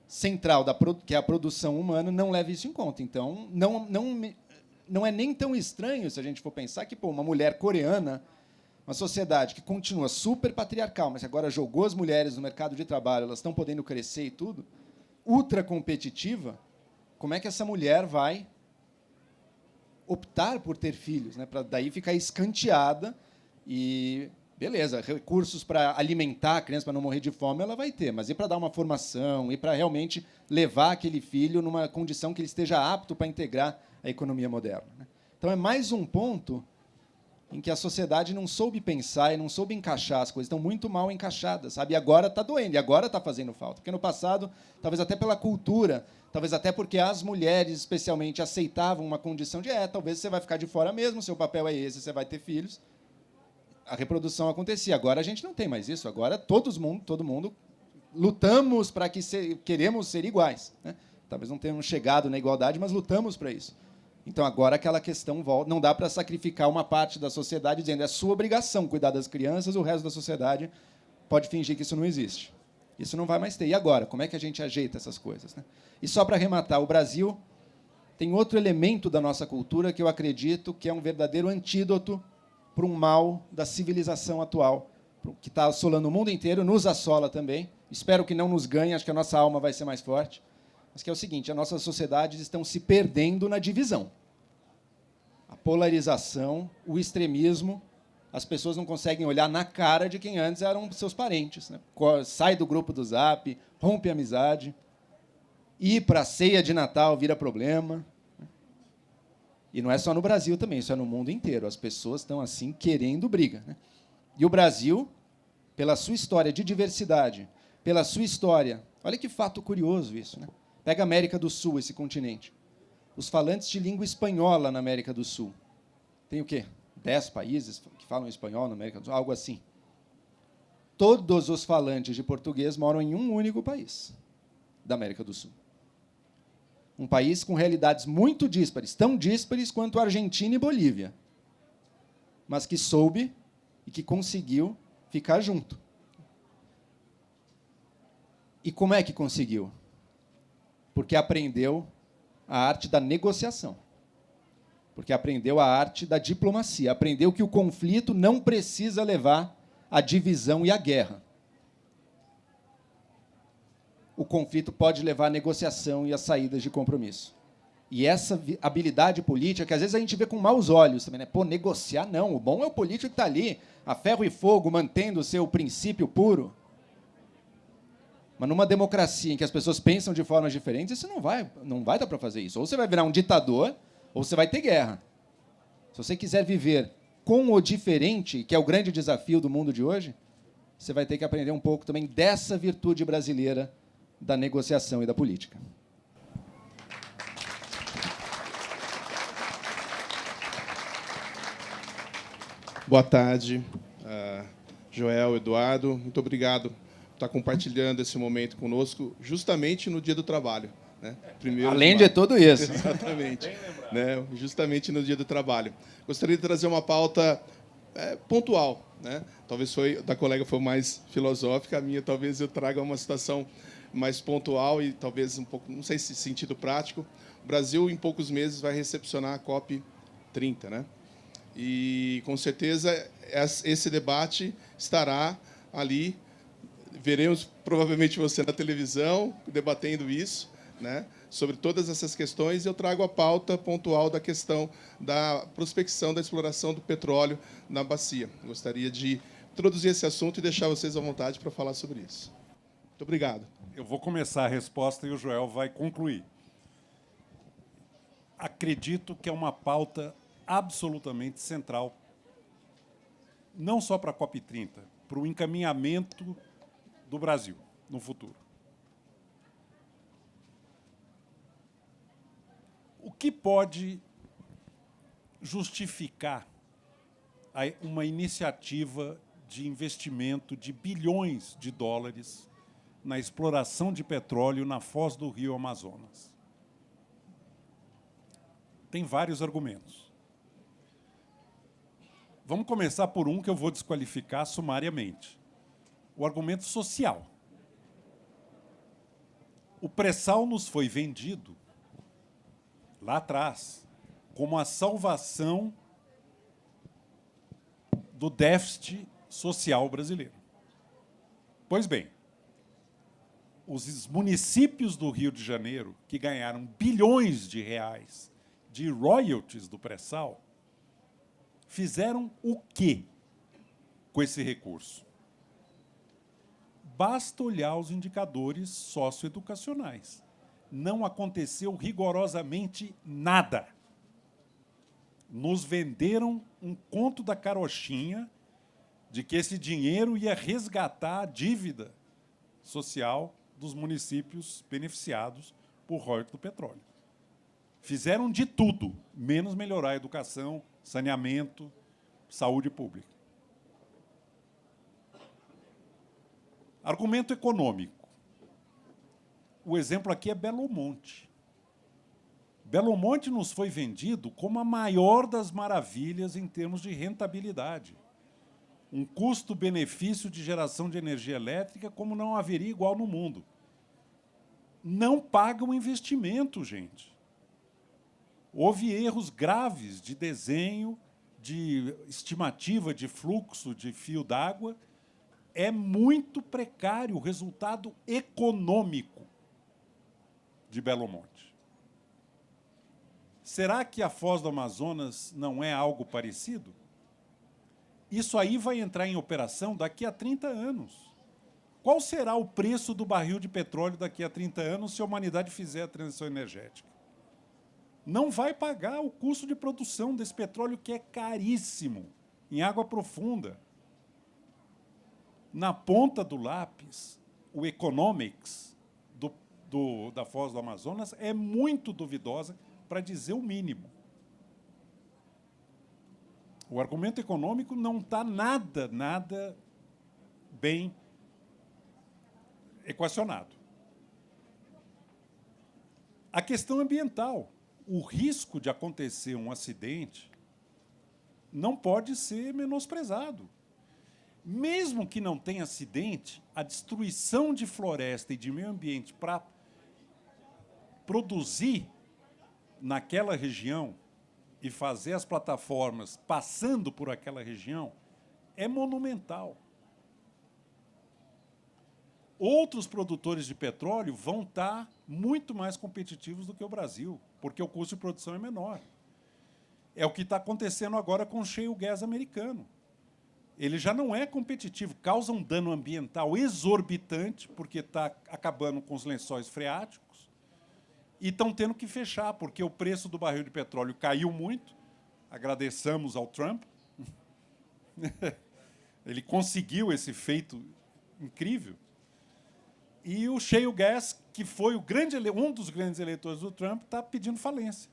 S2: central, que é a produção humana, não leva isso em conta. Então, não é nem tão estranho, se a gente for pensar, que uma mulher coreana, uma sociedade que continua super patriarcal, mas agora jogou as mulheres no mercado de trabalho, elas estão podendo crescer e tudo, ultra competitiva, como é que essa mulher vai optar por ter filhos, né, para daí ficar escanteada e... Beleza, recursos para alimentar a criança, para não morrer de fome, ela vai ter, mas e para dar uma formação, e para realmente levar aquele filho numa condição que ele esteja apto para integrar a economia moderna. Né? Então, é mais um ponto em que a sociedade não soube pensar e não soube encaixar as coisas, estão muito mal encaixadas, sabe? E agora está doendo, e agora está fazendo falta. Porque no passado, talvez até pela cultura, talvez até porque as mulheres, especialmente, aceitavam uma condição de talvez você vai ficar de fora mesmo, seu papel é esse, você vai ter filhos. A reprodução acontecia. Agora a gente não tem mais isso. Agora todo mundo lutamos para que queremos ser iguais. Né? Talvez não tenhamos chegado na igualdade, mas lutamos para isso. Então agora aquela questão volta. Não dá para sacrificar uma parte da sociedade dizendo é sua obrigação cuidar das crianças, o resto da sociedade pode fingir que isso não existe. Isso não vai mais ter. E agora? Como é que a gente ajeita essas coisas? Né? E só para arrematar, o Brasil tem outro elemento da nossa cultura que eu acredito que é um verdadeiro antídoto para um mal da civilização atual, que está assolando o mundo inteiro, nos assola também. Espero que não nos ganhe, acho que a nossa alma vai ser mais forte. Mas que é o seguinte, as nossas sociedades estão se perdendo na divisão. A polarização, o extremismo, as pessoas não conseguem olhar na cara de quem antes eram seus parentes. Né? Sai do grupo do Zap, rompe a amizade, ir para a ceia de Natal vira problema. E não é só no Brasil também, isso é no mundo inteiro. As pessoas estão, assim, querendo briga. Né? E o Brasil, pela sua história de diversidade, pela sua história... Olha que fato curioso isso. Né? Pega a América do Sul, esse continente. Os falantes de língua espanhola na América do Sul. Tem o quê? 10 países que falam espanhol na América do Sul? Algo assim. Todos os falantes de português moram em um único país da América do Sul. Um país com realidades muito díspares, tão díspares quanto a Argentina e Bolívia, mas que soube e que conseguiu ficar junto. E como é que conseguiu? Porque aprendeu a arte da negociação, porque aprendeu a arte da diplomacia, aprendeu que o conflito não precisa levar à divisão e à guerra. O conflito pode levar à negociação e às saídas de compromisso. E essa habilidade política, que às vezes a gente vê com maus olhos também, né? Pô, negociar não, o bom é o político que está ali, a ferro e fogo, mantendo o seu princípio puro. Mas numa democracia em que as pessoas pensam de formas diferentes, isso não vai dar para fazer isso. Ou você vai virar um ditador, ou você vai ter guerra. Se você quiser viver com o diferente, que é o grande desafio do mundo de hoje, você vai ter que aprender um pouco também dessa virtude brasileira da negociação e da política.
S4: Boa tarde, Joel, Eduardo. Muito obrigado por estar compartilhando esse momento conosco, justamente no Dia do Trabalho. Né?
S2: Além de tudo isso.
S4: Exatamente. Né? Justamente no Dia do Trabalho. Gostaria de trazer uma pauta pontual. Né? Talvez da colega foi mais filosófica, a minha talvez eu traga uma situação mais pontual e talvez um pouco, não sei se sentido prático. O Brasil, em poucos meses, vai recepcionar a COP30, né? E, com certeza, esse debate estará ali. Veremos, provavelmente, você na televisão, debatendo isso. né, sobre todas essas questões, eu trago a pauta pontual da questão da prospecção, da exploração do petróleo na bacia. Gostaria de introduzir esse assunto e deixar vocês à vontade para falar sobre isso. Muito obrigado.
S1: Eu vou começar a resposta e o Joel vai concluir. Acredito que é uma pauta absolutamente central, não só para a COP30, para o encaminhamento do Brasil no futuro. O que pode justificar uma iniciativa de investimento de bilhões de dólares na exploração de petróleo na foz do rio Amazonas? Tem vários argumentos. Vamos começar por um que eu vou desqualificar sumariamente. O argumento social. O pré-sal nos foi vendido, lá atrás, como a salvação do déficit social brasileiro. Pois bem, os municípios do Rio de Janeiro, que ganharam bilhões de reais de royalties do pré-sal, fizeram o quê com esse recurso? Basta olhar os indicadores socioeducacionais. Não aconteceu rigorosamente nada. Nos venderam um conto da carochinha de que esse dinheiro ia resgatar a dívida social dos municípios beneficiados por royalties do petróleo. Fizeram de tudo, menos melhorar a educação, saneamento, saúde pública. Argumento econômico. O exemplo aqui é Belo Monte. Belo Monte nos foi vendido como a maior das maravilhas em termos de rentabilidade. Um custo-benefício de geração de energia elétrica como não haveria igual no mundo. Não paga o investimento, gente. Houve erros graves de desenho, de estimativa de fluxo de fio d'água. É muito precário o resultado econômico de Belo Monte. Será que a Foz do Amazonas não é algo parecido? Isso aí vai entrar em operação daqui a 30 anos. Qual será o preço do barril de petróleo daqui a 30 anos se a humanidade fizer a transição energética? Não vai pagar o custo de produção desse petróleo, que é caríssimo, em água profunda. Na ponta do lápis, o economics da Foz do Amazonas é muito duvidosa, para dizer o mínimo. O argumento econômico não está nada bem equacionado. A questão ambiental. O risco de acontecer um acidente não pode ser menosprezado. Mesmo que não tenha acidente, a destruição de floresta e de meio ambiente para produzir naquela região e fazer as plataformas passando por aquela região é monumental. Outros produtores de petróleo vão estar muito mais competitivos do que o Brasil, porque o custo de produção é menor. É o que está acontecendo agora com o shale gas americano. Ele já não é competitivo, causa um dano ambiental exorbitante, porque está acabando com os lençóis freáticos, e estão tendo que fechar, porque o preço do barril de petróleo caiu muito. Agradeçamos ao Trump. Ele conseguiu esse feito incrível. E o shale gas, que foi um dos grandes eleitores do Trump, está pedindo falência.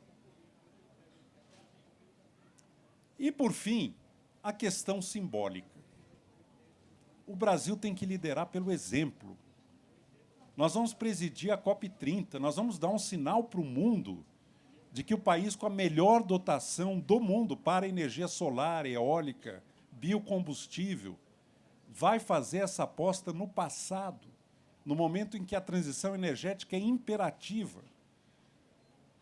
S1: E, por fim, a questão simbólica. O Brasil tem que liderar pelo exemplo. Nós vamos presidir a COP30, nós vamos dar um sinal para o mundo de que o país com a melhor dotação do mundo para energia solar, eólica, biocombustível, vai fazer essa aposta no passado, no momento em que a transição energética é imperativa,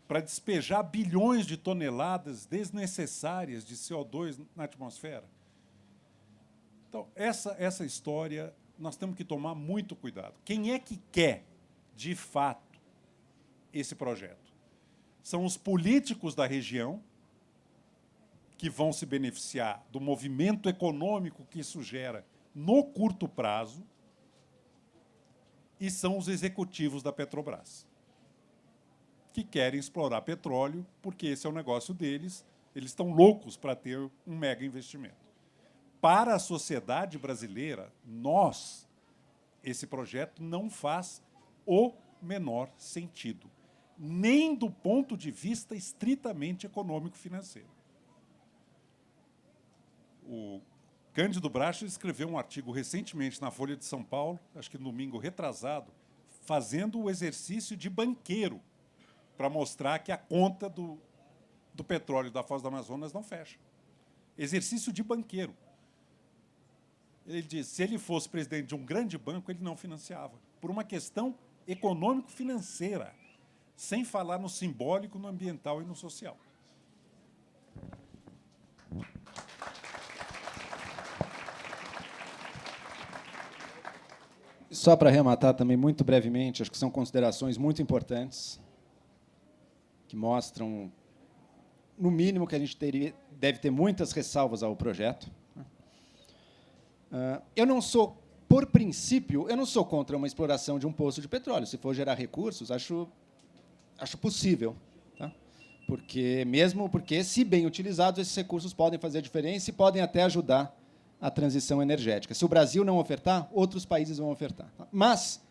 S1: para despejar bilhões de toneladas desnecessárias de CO2 na atmosfera. Então, essa história, nós temos que tomar muito cuidado. Quem é que quer, de fato, esse projeto? São os políticos da região que vão se beneficiar do movimento econômico que isso gera no curto prazo, e são os executivos da Petrobras, que querem explorar petróleo, porque esse é o negócio deles, eles estão loucos para ter um mega investimento. Para a sociedade brasileira, esse projeto não faz o menor sentido, nem do ponto de vista estritamente econômico-financeiro. O Cândido Bracho escreveu um artigo recentemente na Folha de São Paulo, acho que no domingo retrasado, fazendo o exercício de banqueiro para mostrar que a conta do petróleo da Foz do Amazonas não fecha. Exercício de banqueiro. Ele diz, se ele fosse presidente de um grande banco, ele não financiava, por uma questão econômico-financeira, sem falar no simbólico, no ambiental e no social.
S2: Só para arrematar também, muito brevemente, acho que são considerações muito importantes, que mostram, no mínimo, que a gente deve ter muitas ressalvas ao projeto. Eu não sou, por princípio, eu não sou contra uma exploração de um poço de petróleo. Se for gerar recursos, acho possível. Tá? Porque, se bem utilizados, esses recursos podem fazer a diferença e podem até ajudar a transição energética. Se o Brasil não ofertar, outros países vão ofertar. Mas,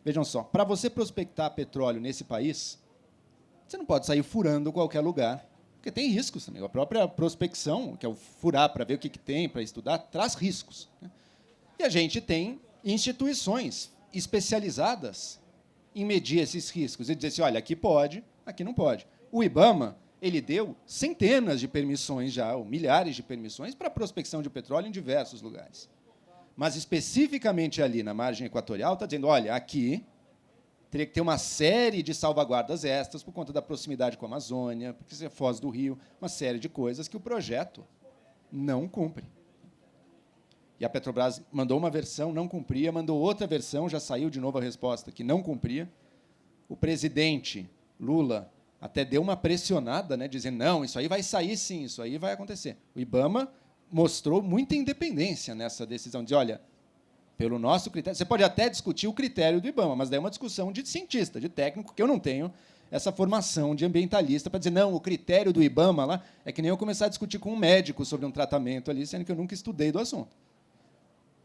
S2: vejam só, para você prospectar petróleo nesse país, você não pode sair furando qualquer lugar, porque tem riscos também. A própria prospecção, que é o furar para ver o que tem, para estudar, traz riscos. E a gente tem instituições especializadas em medir esses riscos e dizer assim, olha, aqui pode, aqui não pode. O IBAMA, ele deu centenas de permissões já, ou milhares de permissões, para a prospecção de petróleo em diversos lugares. Mas, especificamente ali na margem equatorial, está dizendo, olha, aqui teria que ter uma série de salvaguardas extras por conta da proximidade com a Amazônia, porque isso é Foz do Rio, uma série de coisas que o projeto não cumpre. E a Petrobras mandou uma versão, não cumpria, mandou outra versão, já saiu de novo a resposta, que não cumpria. O presidente Lula até deu uma pressionada, né, dizendo, não, isso aí vai sair sim, isso aí vai acontecer. O IBAMA mostrou muita independência nessa decisão, de, olha, pelo nosso critério, você pode até discutir o critério do IBAMA, mas daí é uma discussão de cientista, de técnico, que eu não tenho essa formação de ambientalista para dizer, não, o critério do IBAMA lá é que nem eu começar a discutir com um médico sobre um tratamento ali, sendo que eu nunca estudei do assunto.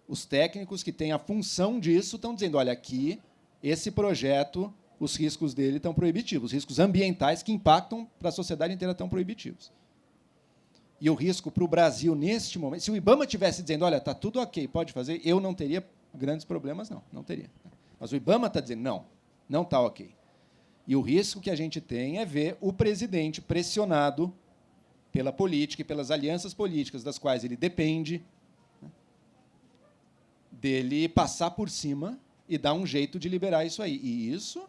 S2: Os técnicos que têm a função disso estão dizendo, olha, aqui, esse projeto, os riscos dele estão proibitivos, os riscos ambientais que impactam para a sociedade inteira estão proibitivos. E o risco para o Brasil, neste momento, se o IBAMA estivesse dizendo, olha, está tudo ok, pode fazer, eu não teria grandes problemas, não teria. Mas o IBAMA está dizendo, não está ok. E o risco que a gente tem é ver o presidente pressionado pela política e pelas alianças políticas das quais ele depende, dele passar por cima e dar um jeito de liberar isso aí. E isso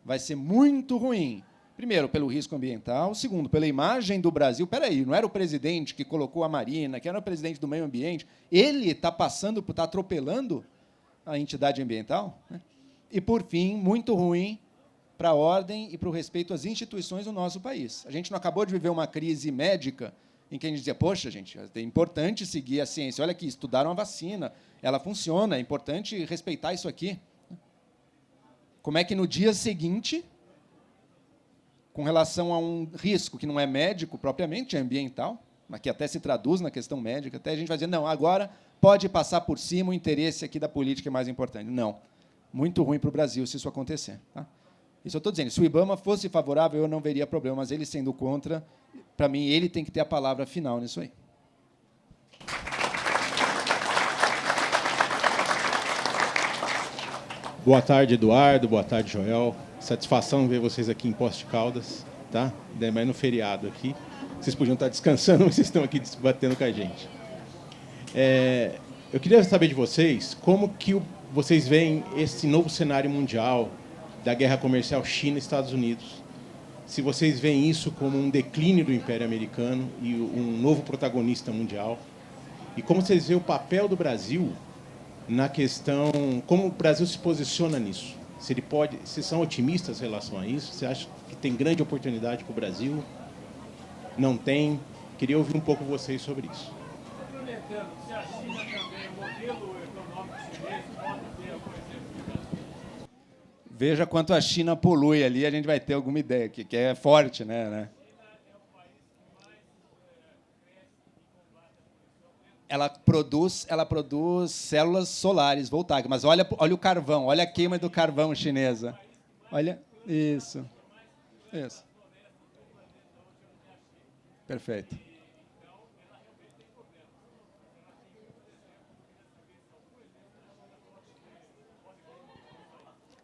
S2: vai ser muito ruim. Primeiro, pelo risco ambiental. Segundo, pela imagem do Brasil. Espera aí, não era o presidente que colocou a Marina, que era o presidente do meio ambiente. Ele está está atropelando a entidade ambiental. Né? E, por fim, muito ruim para a ordem e para o respeito às instituições do nosso país. A gente não acabou de viver uma crise médica em que a gente dizia, poxa, gente, é importante seguir a ciência. Olha aqui, estudaram a vacina, ela funciona, é importante respeitar isso aqui. Como é que, no dia seguinte, com relação a um risco que não é médico propriamente, é ambiental, mas que até se traduz na questão médica, até a gente vai dizer, não, agora pode passar por cima, o interesse aqui da política é mais importante. Não. Muito ruim para o Brasil se isso acontecer. Tá? Isso eu estou dizendo. Se o IBAMA fosse favorável, eu não veria problema, mas ele sendo contra, para mim, ele tem que ter a palavra final nisso aí.
S5: Boa tarde, Eduardo. Boa tarde, Joel. Satisfação ver vocês aqui em Poços de Caldas, tá? Ainda mais no feriado aqui. Vocês podiam estar descansando, mas vocês estão aqui debatendo com a gente. Eu queria saber de vocês como que vocês veem esse novo cenário mundial da guerra comercial China-Estados Unidos. Se vocês veem isso como um declínio do Império Americano e um novo protagonista mundial. E como vocês veem o papel do Brasil na questão, como o Brasil se posiciona nisso. Se são otimistas em relação a isso? Você acha que tem grande oportunidade para o Brasil? Não tem? Queria ouvir um pouco vocês sobre isso.
S6: Se a China também, o modelo econômico chinês pode ter, por exemplo...
S2: Veja quanto a China polui ali, a gente vai ter alguma ideia, que é forte, né? Ela produz células solares voltaicas, mas olha o carvão, olha a queima do carvão chinesa. Olha isso. Isso. Perfeito.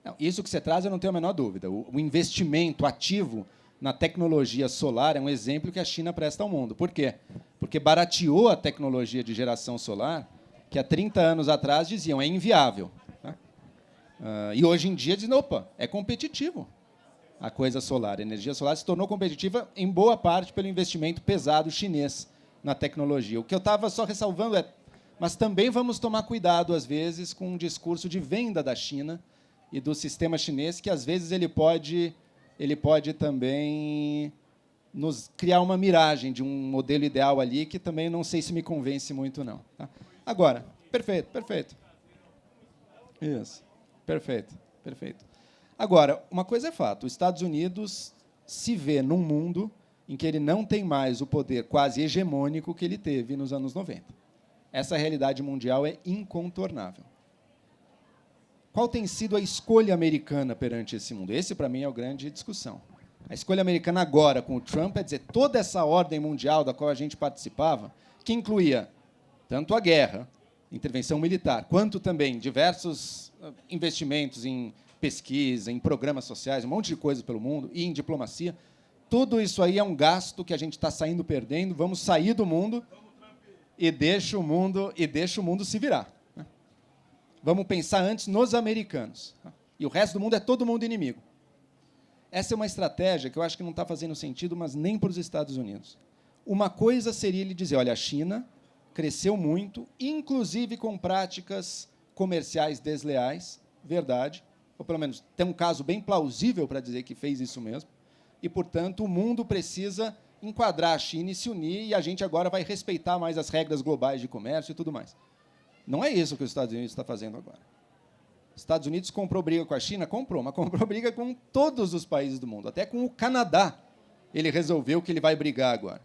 S2: Não, isso que você traz, eu não tenho a menor dúvida. O investimento ativo na tecnologia solar é um exemplo que a China presta ao mundo. Por quê? Porque barateou a tecnologia de geração solar, que há 30 anos atrás diziam é inviável. Tá? E hoje em dia dizem, opa, é competitivo a coisa solar. A energia solar se tornou competitiva em boa parte pelo investimento pesado chinês na tecnologia. O que eu estava só ressalvando é, mas também vamos tomar cuidado, às vezes, com um discurso de venda da China e do sistema chinês, que, às vezes, ele pode também nos criar uma miragem de um modelo ideal ali, que também não sei se me convence muito, não. Tá? Agora, perfeito. Isso, perfeito. Agora, uma coisa é fato, os Estados Unidos se vê num mundo em que ele não tem mais o poder quase hegemônico que ele teve nos anos 90. Essa realidade mundial é incontornável. Qual tem sido a escolha americana perante esse mundo? Esse, para mim, é a grande discussão. A escolha americana agora, com o Trump, é dizer toda essa ordem mundial da qual a gente participava, que incluía tanto a guerra, intervenção militar, quanto também diversos investimentos em pesquisa, em programas sociais, um monte de coisa pelo mundo, e em diplomacia. Tudo isso aí é um gasto que a gente está saindo perdendo. Vamos sair do mundo e deixa o mundo se virar. Vamos pensar antes nos americanos. E o resto do mundo é todo mundo inimigo. Essa é uma estratégia que eu acho que não está fazendo sentido, mas nem para os Estados Unidos. Uma coisa seria ele dizer, olha, a China cresceu muito, inclusive com práticas comerciais desleais, verdade, ou pelo menos tem um caso bem plausível para dizer que fez isso mesmo, e, portanto, o mundo precisa enquadrar a China e se unir, e a gente agora vai respeitar mais as regras globais de comércio e tudo mais. Não é isso que os Estados Unidos está fazendo agora. Os Estados Unidos comprou briga com a China? Comprou, mas comprou briga com todos os países do mundo, até com o Canadá. Ele resolveu que ele vai brigar agora.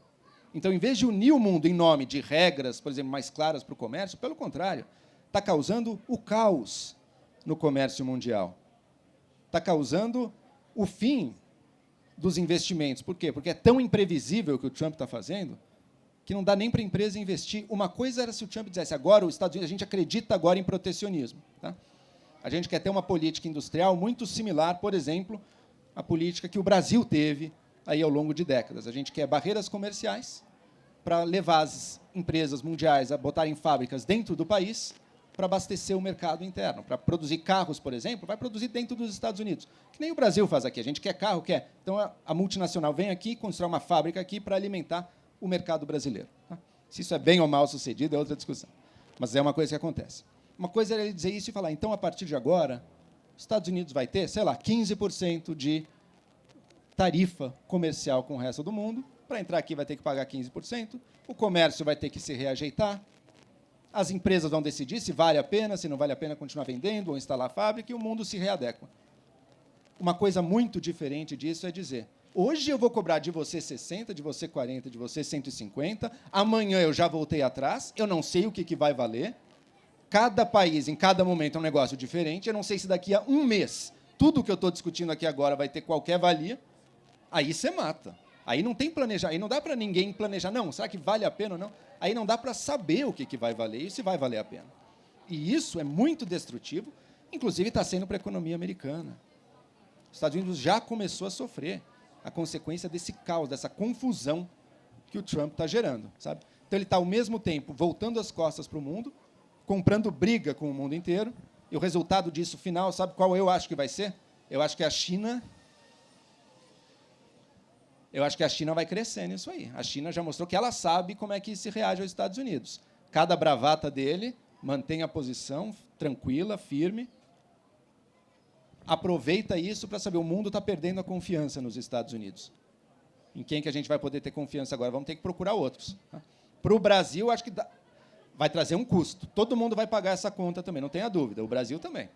S2: Então, em vez de unir o mundo em nome de regras, por exemplo, mais claras para o comércio, pelo contrário, está causando o caos no comércio mundial. Está causando o fim dos investimentos. Por quê? Porque é tão imprevisível o que o Trump está fazendo que não dá nem para a empresa investir. Uma coisa era se o Trump dissesse, agora os Estados Unidos, a gente acredita agora em protecionismo. Tá? A gente quer ter uma política industrial muito similar, por exemplo, à política que o Brasil teve aí ao longo de décadas. A gente quer barreiras comerciais para levar as empresas mundiais a botarem fábricas dentro do país para abastecer o mercado interno. Para produzir carros, por exemplo, vai produzir dentro dos Estados Unidos. Que nem o Brasil faz aqui. A gente quer carro, quer. Então, a multinacional vem aqui, constrói uma fábrica aqui para alimentar o mercado brasileiro. Tá? Se isso é bem ou mal sucedido, é outra discussão. Mas é uma coisa que acontece. Uma coisa é ele dizer isso e falar, então, a partir de agora, os Estados Unidos vai ter, sei lá, 15% de tarifa comercial com o resto do mundo. Para entrar aqui vai ter que pagar 15%. O comércio vai ter que se reajeitar. As empresas vão decidir se vale a pena, se não vale a pena continuar vendendo ou instalar a fábrica, e o mundo se readequa. Uma coisa muito diferente disso é dizer, hoje eu vou cobrar de você 60, de você 40, de você 150, amanhã eu já voltei atrás, eu não sei o que vai valer, cada país, em cada momento, é um negócio diferente, eu não sei se daqui a um mês tudo que eu estou discutindo aqui agora vai ter qualquer valia, aí você mata. Aí não tem planejar, aí não dá para ninguém planejar, não, será que vale a pena ou não? Aí não dá para saber o que vai valer e se vai valer a pena. E isso é muito destrutivo, inclusive está sendo para a economia americana. Os Estados Unidos já começou a sofrer a consequência desse caos, dessa confusão que o Trump está gerando. Sabe? Então, ele está, ao mesmo tempo, voltando as costas para o mundo, comprando briga com o mundo inteiro, e o resultado disso final, sabe qual eu acho que vai ser? Eu acho que a China vai crescer nisso aí. A China já mostrou que ela sabe como é que se reage aos Estados Unidos. Cada bravata dele mantém a posição tranquila, firme. aproveita isso para saber, o mundo está perdendo a confiança nos Estados Unidos. Em quem que a gente vai poder ter confiança agora? Vamos ter que procurar outros. Para o Brasil, acho que vai trazer um custo. Todo mundo vai pagar essa conta também, não tenha dúvida. O Brasil também.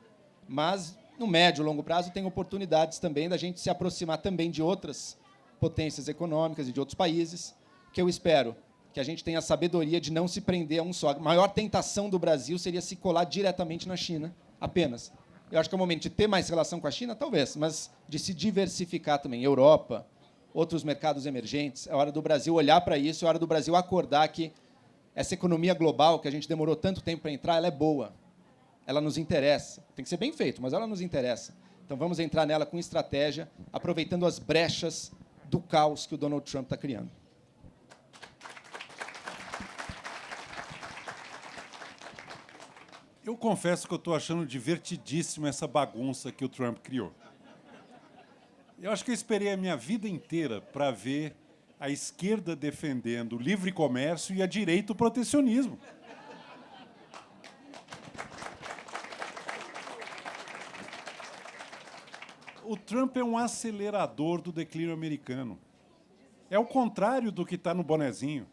S2: Mas, no médio e longo prazo, tem oportunidades também da gente se aproximar também de outras potências econômicas e de outros países, que eu espero que a gente tenha a sabedoria de não se prender a um só. A maior tentação do Brasil seria se colar diretamente na China, apenas. Eu acho que é o momento de ter mais relação com a China, talvez, mas de se diversificar também. Europa, outros mercados emergentes. É hora do Brasil olhar para isso, é hora do Brasil acordar que essa economia global, que a gente demorou tanto tempo para entrar, ela é boa. Ela nos interessa. Tem que ser bem feito, mas ela nos interessa. Então, vamos entrar nela com estratégia, aproveitando as brechas do caos que o Donald Trump está criando.
S1: Eu confesso que eu estou achando divertidíssimo essa bagunça que o Trump criou. Eu acho que eu esperei a minha vida inteira para ver a esquerda defendendo o livre comércio e a direita o protecionismo. O Trump é um acelerador do declínio americano. É o contrário do que está no bonezinho.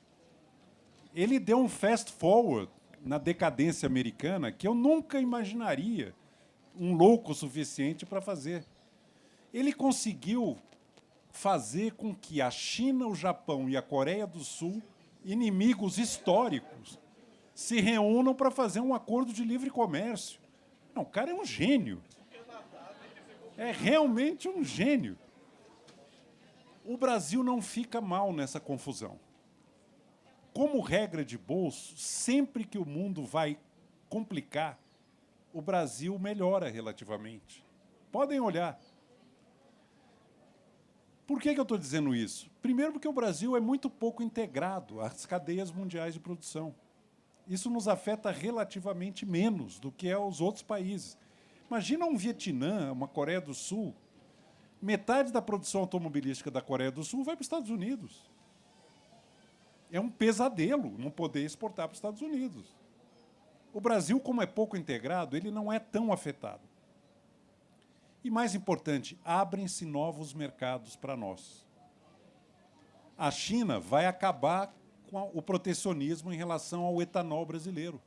S1: Ele deu um fast forward na decadência americana que eu nunca imaginaria um louco o suficiente para fazer. Ele conseguiu fazer com que a China, o Japão e a Coreia do Sul, inimigos históricos, se reúnam para fazer um acordo de livre comércio. Não, o cara é um gênio. É realmente um gênio. O Brasil não fica mal nessa confusão. Como regra de bolso, sempre que o mundo vai complicar, o Brasil melhora relativamente. Podem olhar. Por que eu estou dizendo isso? Primeiro, porque o Brasil é muito pouco integrado às cadeias mundiais de produção. Isso nos afeta relativamente menos do que aos outros países. Imagina um Vietnã, uma Coreia do Sul. Metade da produção automobilística da Coreia do Sul vai para os Estados Unidos. É um pesadelo não poder exportar para os Estados Unidos. O Brasil, como é pouco integrado, ele não é tão afetado. E, mais importante, abrem-se novos mercados para nós. A China vai acabar com o protecionismo em relação ao etanol brasileiro.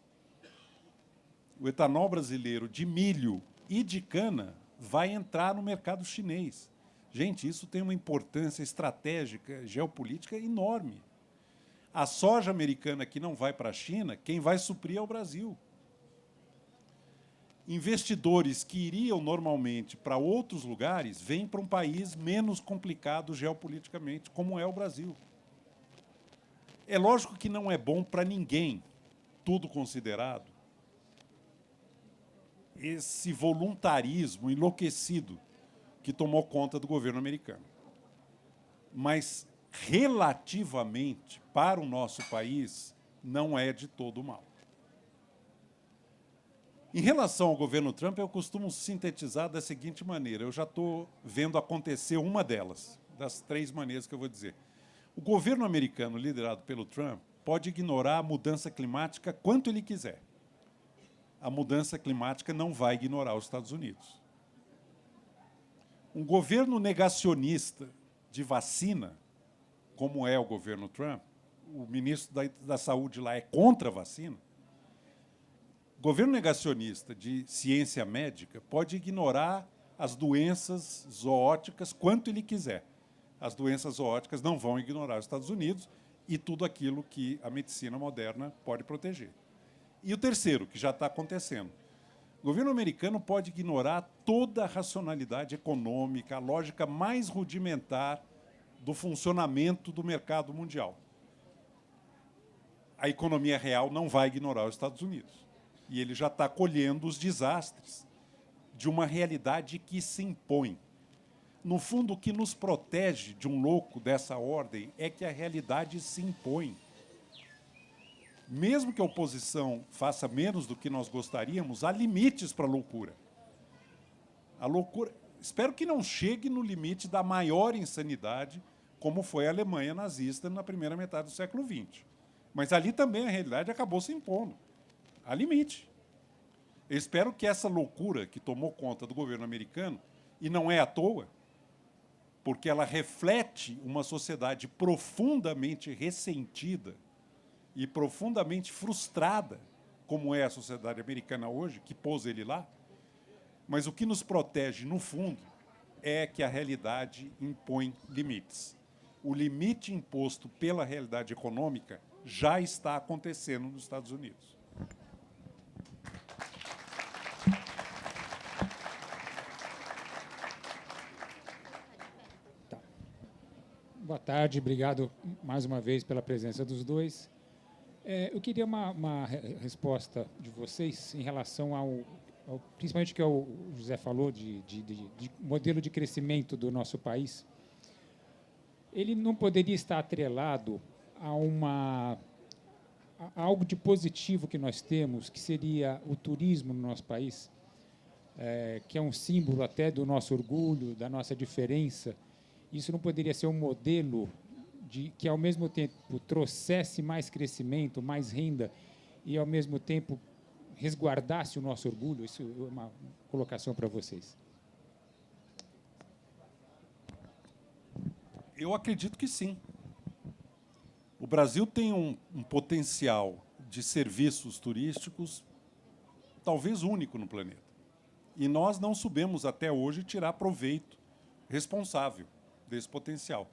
S1: O etanol brasileiro de milho e de cana vai entrar no mercado chinês. Gente, isso tem uma importância estratégica, geopolítica enorme. A soja americana que não vai para a China, quem vai suprir é o Brasil. Investidores que iriam normalmente para outros lugares vêm para um país menos complicado geopoliticamente, como é o Brasil. É lógico que não é bom para ninguém, tudo considerado, esse voluntarismo enlouquecido que tomou conta do governo americano. Mas, relativamente, para o nosso país, não é de todo mal. Em relação ao governo Trump, eu costumo sintetizar da seguinte maneira. Eu já estou vendo acontecer uma delas, das 3 maneiras que eu vou dizer. O governo americano, liderado pelo Trump, pode ignorar a mudança climática quanto ele quiser. A mudança climática não vai ignorar os Estados Unidos. Um governo negacionista de vacina, como é o governo Trump, o ministro da Saúde lá é contra a vacina, o governo negacionista de ciência médica pode ignorar as doenças zoóticas quanto ele quiser. As doenças zoóticas não vão ignorar os Estados Unidos e tudo aquilo que a medicina moderna pode proteger. E o terceiro, que já está acontecendo. O governo americano pode ignorar toda a racionalidade econômica, a lógica mais rudimentar do funcionamento do mercado mundial. A economia real não vai ignorar os Estados Unidos. E ele já está colhendo os desastres de uma realidade que se impõe. No fundo, o que nos protege de um louco dessa ordem é que a realidade se impõe. Mesmo que a oposição faça menos do que nós gostaríamos, há limites para a loucura. A loucura, espero que não chegue no limite da maior insanidade, como foi a Alemanha nazista na primeira metade do século XX. Mas ali também a realidade acabou se impondo. Há limite. Eu espero que essa loucura que tomou conta do governo americano, e não é à toa, porque ela reflete uma sociedade profundamente ressentida e profundamente frustrada, como é a sociedade americana hoje, que pôs ele lá, mas o que nos protege, no fundo, é que a realidade impõe limites. O limite imposto pela realidade econômica já está acontecendo nos Estados Unidos.
S7: Boa tarde, obrigado mais uma vez pela presença dos dois. Eu queria uma resposta de vocês em relação principalmente o que o José falou, de modelo de crescimento do nosso país. Ele não poderia estar atrelado a algo de positivo que nós temos, que seria o turismo no nosso país, que é um símbolo até do nosso orgulho, da nossa diferença. Isso não poderia ser um modelo que, ao mesmo tempo, trouxesse mais crescimento, mais renda e, ao mesmo tempo, resguardasse o nosso orgulho? Isso é uma colocação para vocês.
S1: Eu acredito que sim. O Brasil tem um potencial de serviços turísticos talvez único no planeta. E nós não soubemos até hoje tirar proveito responsável desse potencial.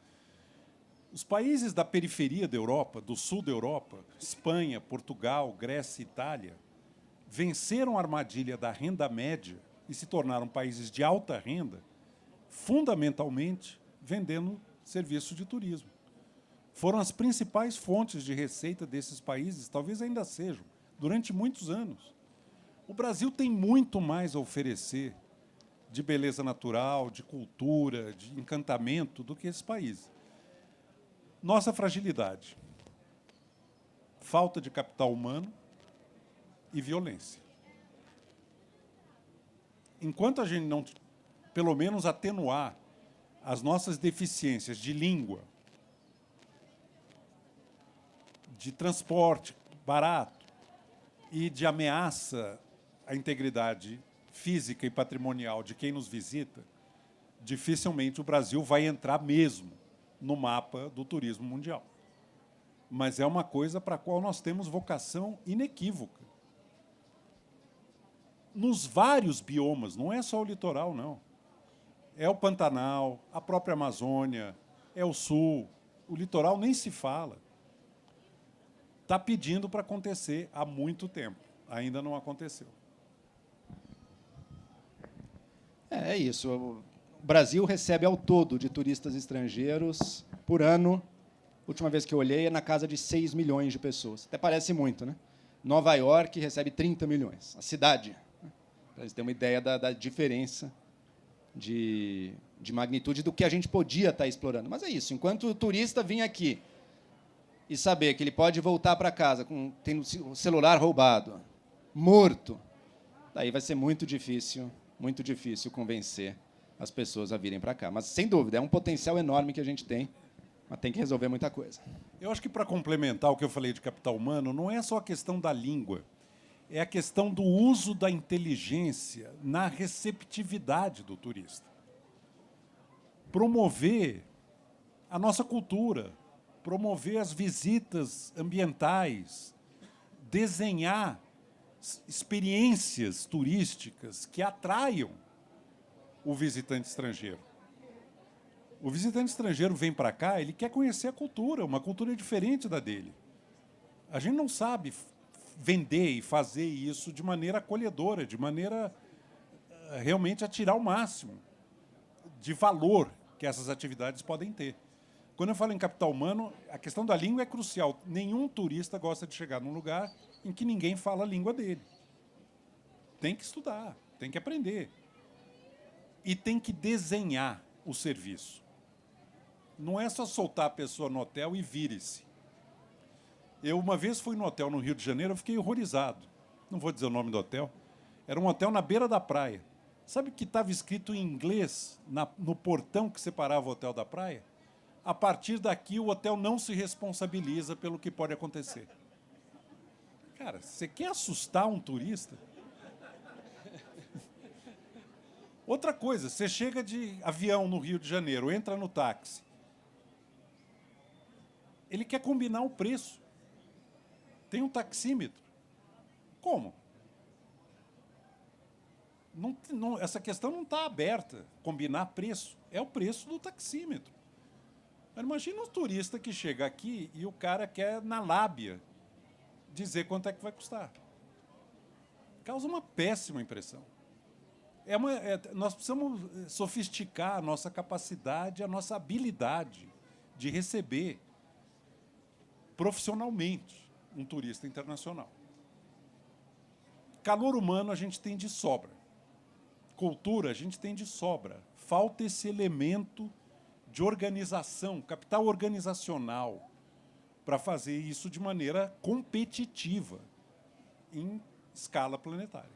S1: Os países da periferia da Europa, do sul da Europa, Espanha, Portugal, Grécia e Itália, venceram a armadilha da renda média e se tornaram países de alta renda, fundamentalmente vendendo serviços de turismo. Foram as principais fontes de receita desses países, talvez ainda sejam, durante muitos anos. O Brasil tem muito mais a oferecer de beleza natural, de cultura, de encantamento do que esses países. Nossa fragilidade: falta de capital humano e violência. Enquanto a gente não, pelo menos, atenuar as nossas deficiências de língua, de transporte barato e de ameaça à integridade física e patrimonial de quem nos visita, dificilmente o Brasil vai entrar mesmo no mapa do turismo mundial. Mas é uma coisa para a qual nós temos vocação inequívoca. Nos vários biomas, não é só o litoral, não. É o Pantanal, a própria Amazônia, é o Sul, o litoral nem se fala. Está pedindo para acontecer há muito tempo, ainda não aconteceu.
S2: É isso. O Brasil recebe ao todo de turistas estrangeiros por ano. A última vez que eu olhei é na casa de 6 milhões de pessoas. Até parece muito, né? Nova York recebe 30 milhões. A cidade. Para vocês terem uma ideia da diferença de magnitude do que a gente podia estar explorando. Mas é isso. Enquanto o turista vir aqui e saber que ele pode voltar para casa tendo o celular roubado, morto, daí vai ser muito difícil convencer as pessoas a virem para cá. Mas, sem dúvida, é um potencial enorme que a gente tem, mas tem que resolver muita coisa.
S1: Eu acho que, para complementar o que eu falei de capital humano, não é só a questão da língua, é a questão do uso da inteligência na receptividade do turista. Promover a nossa cultura, promover as visitas ambientais, desenhar experiências turísticas que atraiam o visitante estrangeiro. O visitante estrangeiro vem para cá, ele quer conhecer a cultura, uma cultura diferente da dele. A gente não sabe vender e fazer isso de maneira acolhedora, de maneira realmente a tirar o máximo de valor que essas atividades podem ter. Quando eu falo em capital humano, a questão da língua é crucial. Nenhum turista gosta de chegar num lugar em que ninguém fala a língua dele. Tem que estudar, tem que aprender. E tem que desenhar o serviço. Não é só soltar a pessoa no hotel e vire-se. Eu, uma vez, fui no hotel no Rio de Janeiro, eu fiquei horrorizado. Não vou dizer o nome do hotel. Era um hotel na beira da praia. Sabe o que estava escrito em inglês no portão que separava o hotel da praia? A partir daqui, o hotel não se responsabiliza pelo que pode acontecer. Cara, você quer assustar um turista? Outra coisa, você chega de avião no Rio de Janeiro, entra no táxi. Ele quer combinar o preço. Tem um taxímetro. Como? Essa questão não está aberta. Combinar preço. É o preço do taxímetro. Mas imagina um turista que chega aqui e o cara quer, na lábia, dizer quanto é que vai custar. Causa uma péssima impressão. Nós precisamos sofisticar a nossa capacidade, a nossa habilidade de receber profissionalmente um turista internacional. Calor humano a gente tem de sobra. Cultura a gente tem de sobra. Falta esse elemento de organização, capital organizacional, para fazer isso de maneira competitiva em escala planetária.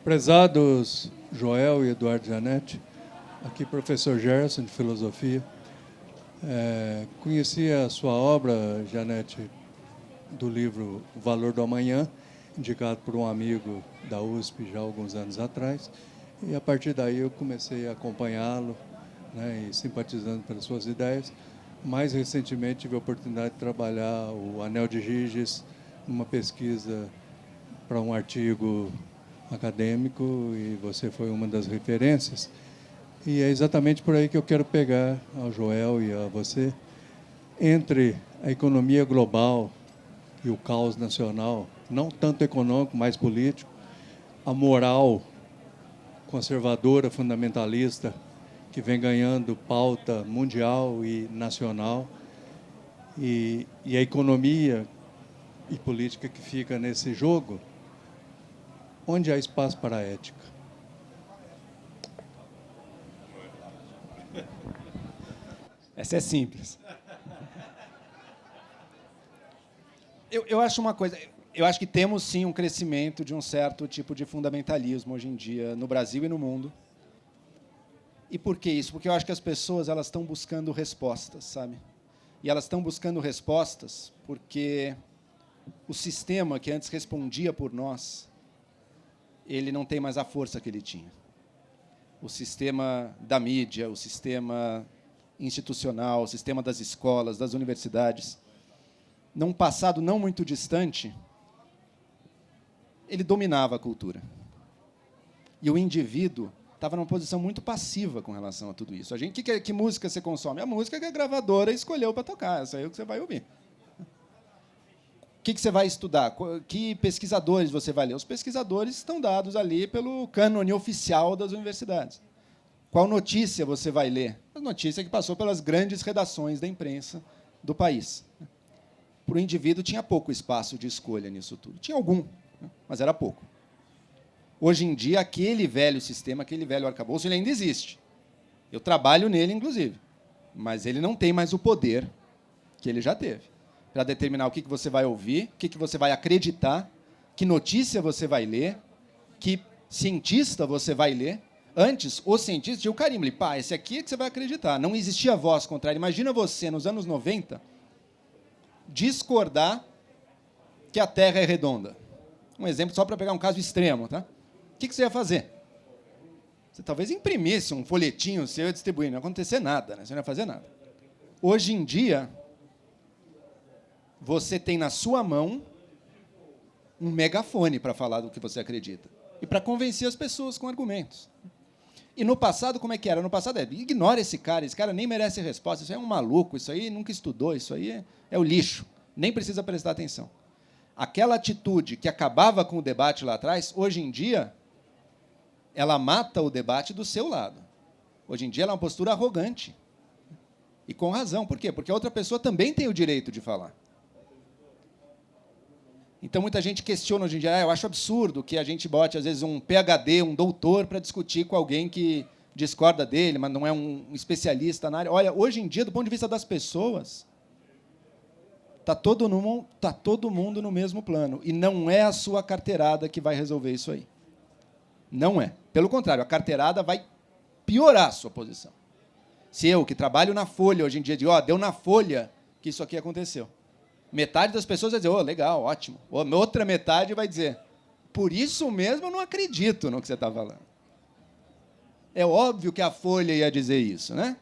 S8: Prezados Joel e Eduardo Janete, aqui professor Gerson, de Filosofia. Conheci a sua obra, Janete, do livro O Valor do Amanhã, indicado por um amigo da USP já há alguns anos atrás, e a partir daí eu comecei a acompanhá-lo, né, e simpatizando pelas suas ideias. Mais recentemente tive a oportunidade de trabalhar o Anel de Giges numa pesquisa para um artigo acadêmico, e você foi uma das referências. E é exatamente por aí que eu quero pegar ao Joel e a você. Entre a economia global e o caos nacional, não tanto econômico, mais político, a moral conservadora, fundamentalista, que vem ganhando pauta mundial e nacional, e a economia e política que fica nesse jogo, onde há espaço para a ética?
S2: Essa é simples. Eu acho uma coisa... Eu acho que temos, sim, um crescimento de um certo tipo de fundamentalismo hoje em dia, no Brasil e no mundo. E por que isso? Porque eu acho que as pessoas elas estão buscando respostas, sabe? E elas estão buscando respostas porque o sistema que antes respondia por nós, ele não tem mais a força que ele tinha. O sistema da mídia, o sistema institucional, o sistema das escolas, das universidades, num passado não muito distante, ele dominava a cultura. E o indivíduo estava numa posição muito passiva com relação a tudo isso. Que música você consome? A música que a gravadora escolheu para tocar, essa aí é o que você vai ouvir. O que você vai estudar? Que pesquisadores você vai ler? Os pesquisadores estão dados ali pelo cânone oficial das universidades. Qual notícia você vai ler? A notícia que passou pelas grandes redações da imprensa do país. Para o indivíduo tinha pouco espaço de escolha nisso tudo. Tinha algum, mas era pouco. Hoje em dia, aquele velho sistema, aquele velho arcabouço, ele ainda existe. Eu trabalho nele, inclusive. Mas ele não tem mais o poder que ele já teve para determinar o que você vai ouvir, o que você vai acreditar, que notícia você vai ler, que cientista você vai ler. Antes, o cientista tinha o carimbo. Pá, esse aqui é que você vai acreditar. Não existia voz contrária. Imagina você, nos anos 90, discordar que a Terra é redonda. Um exemplo só para pegar um caso extremo, tá? O que você ia fazer? Você talvez imprimisse um folhetinho seu e distribuir. Não ia acontecer nada, né? Você não ia fazer nada. Hoje em dia, você tem na sua mão um megafone para falar do que você acredita e para convencer as pessoas com argumentos. E no passado, como é que era? No passado, ignora esse cara nem merece resposta, isso aí é um maluco, isso aí nunca estudou, isso aí é o lixo, nem precisa prestar atenção. Aquela atitude que acabava com o debate lá atrás, hoje em dia, ela mata o debate do seu lado. Hoje em dia, ela é uma postura arrogante. E com razão. Por quê? Porque a outra pessoa também tem o direito de falar. Então, muita gente questiona hoje em dia, eu acho absurdo que a gente bote, às vezes, um PhD, um doutor, para discutir com alguém que discorda dele, mas não é um especialista na área. Olha, hoje em dia, do ponto de vista das pessoas, está todo mundo no mesmo plano. E não é a sua carteirada que vai resolver isso aí. Não é. Pelo contrário, a carteirada vai piorar a sua posição. Se eu, que trabalho na Folha hoje em dia, digo, deu na Folha que isso aqui aconteceu. Metade das pessoas vai dizer, legal, ótimo. Outra metade vai dizer, por isso mesmo eu não acredito no que você está falando. É óbvio que a Folha ia dizer isso, né?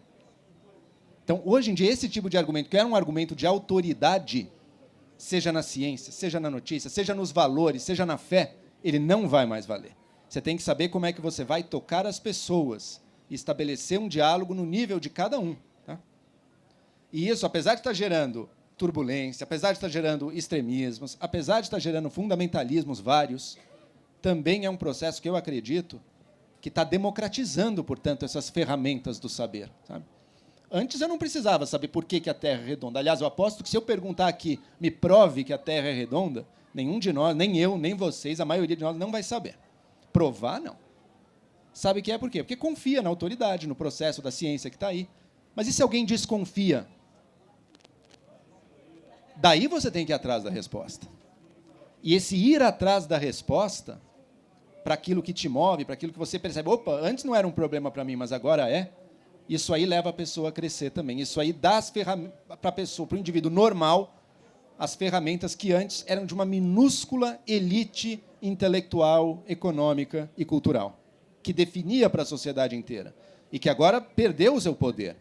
S2: Então, hoje em dia, esse tipo de argumento, que era um argumento de autoridade, seja na ciência, seja na notícia, seja nos valores, seja na fé, ele não vai mais valer. Você tem que saber como é que você vai tocar as pessoas e estabelecer um diálogo no nível de cada um. Tá? E isso, apesar de estar gerando turbulência, apesar de estar gerando extremismos, apesar de estar gerando fundamentalismos vários, também é um processo que eu acredito que está democratizando, portanto, essas ferramentas do saber. Sabe? Antes eu não precisava saber por que a Terra é redonda. Aliás, eu aposto que se eu perguntar aqui, me prove que a Terra é redonda, nenhum de nós, nem eu, nem vocês, a maioria de nós não vai saber. Provar, não. Sabe o que é por quê? Porque confia na autoridade, no processo da ciência que está aí. Mas e se alguém desconfia? Daí você tem que ir atrás da resposta. E esse ir atrás da resposta, para aquilo que te move, para aquilo que você percebe, opa, antes não era um problema para mim, mas agora é, isso aí leva a pessoa a crescer também. Isso aí dá as ferramentas para a pessoa, para o indivíduo normal, as ferramentas que antes eram de uma minúscula elite intelectual, econômica e cultural, que definia para a sociedade inteira, e que agora perdeu o seu poder.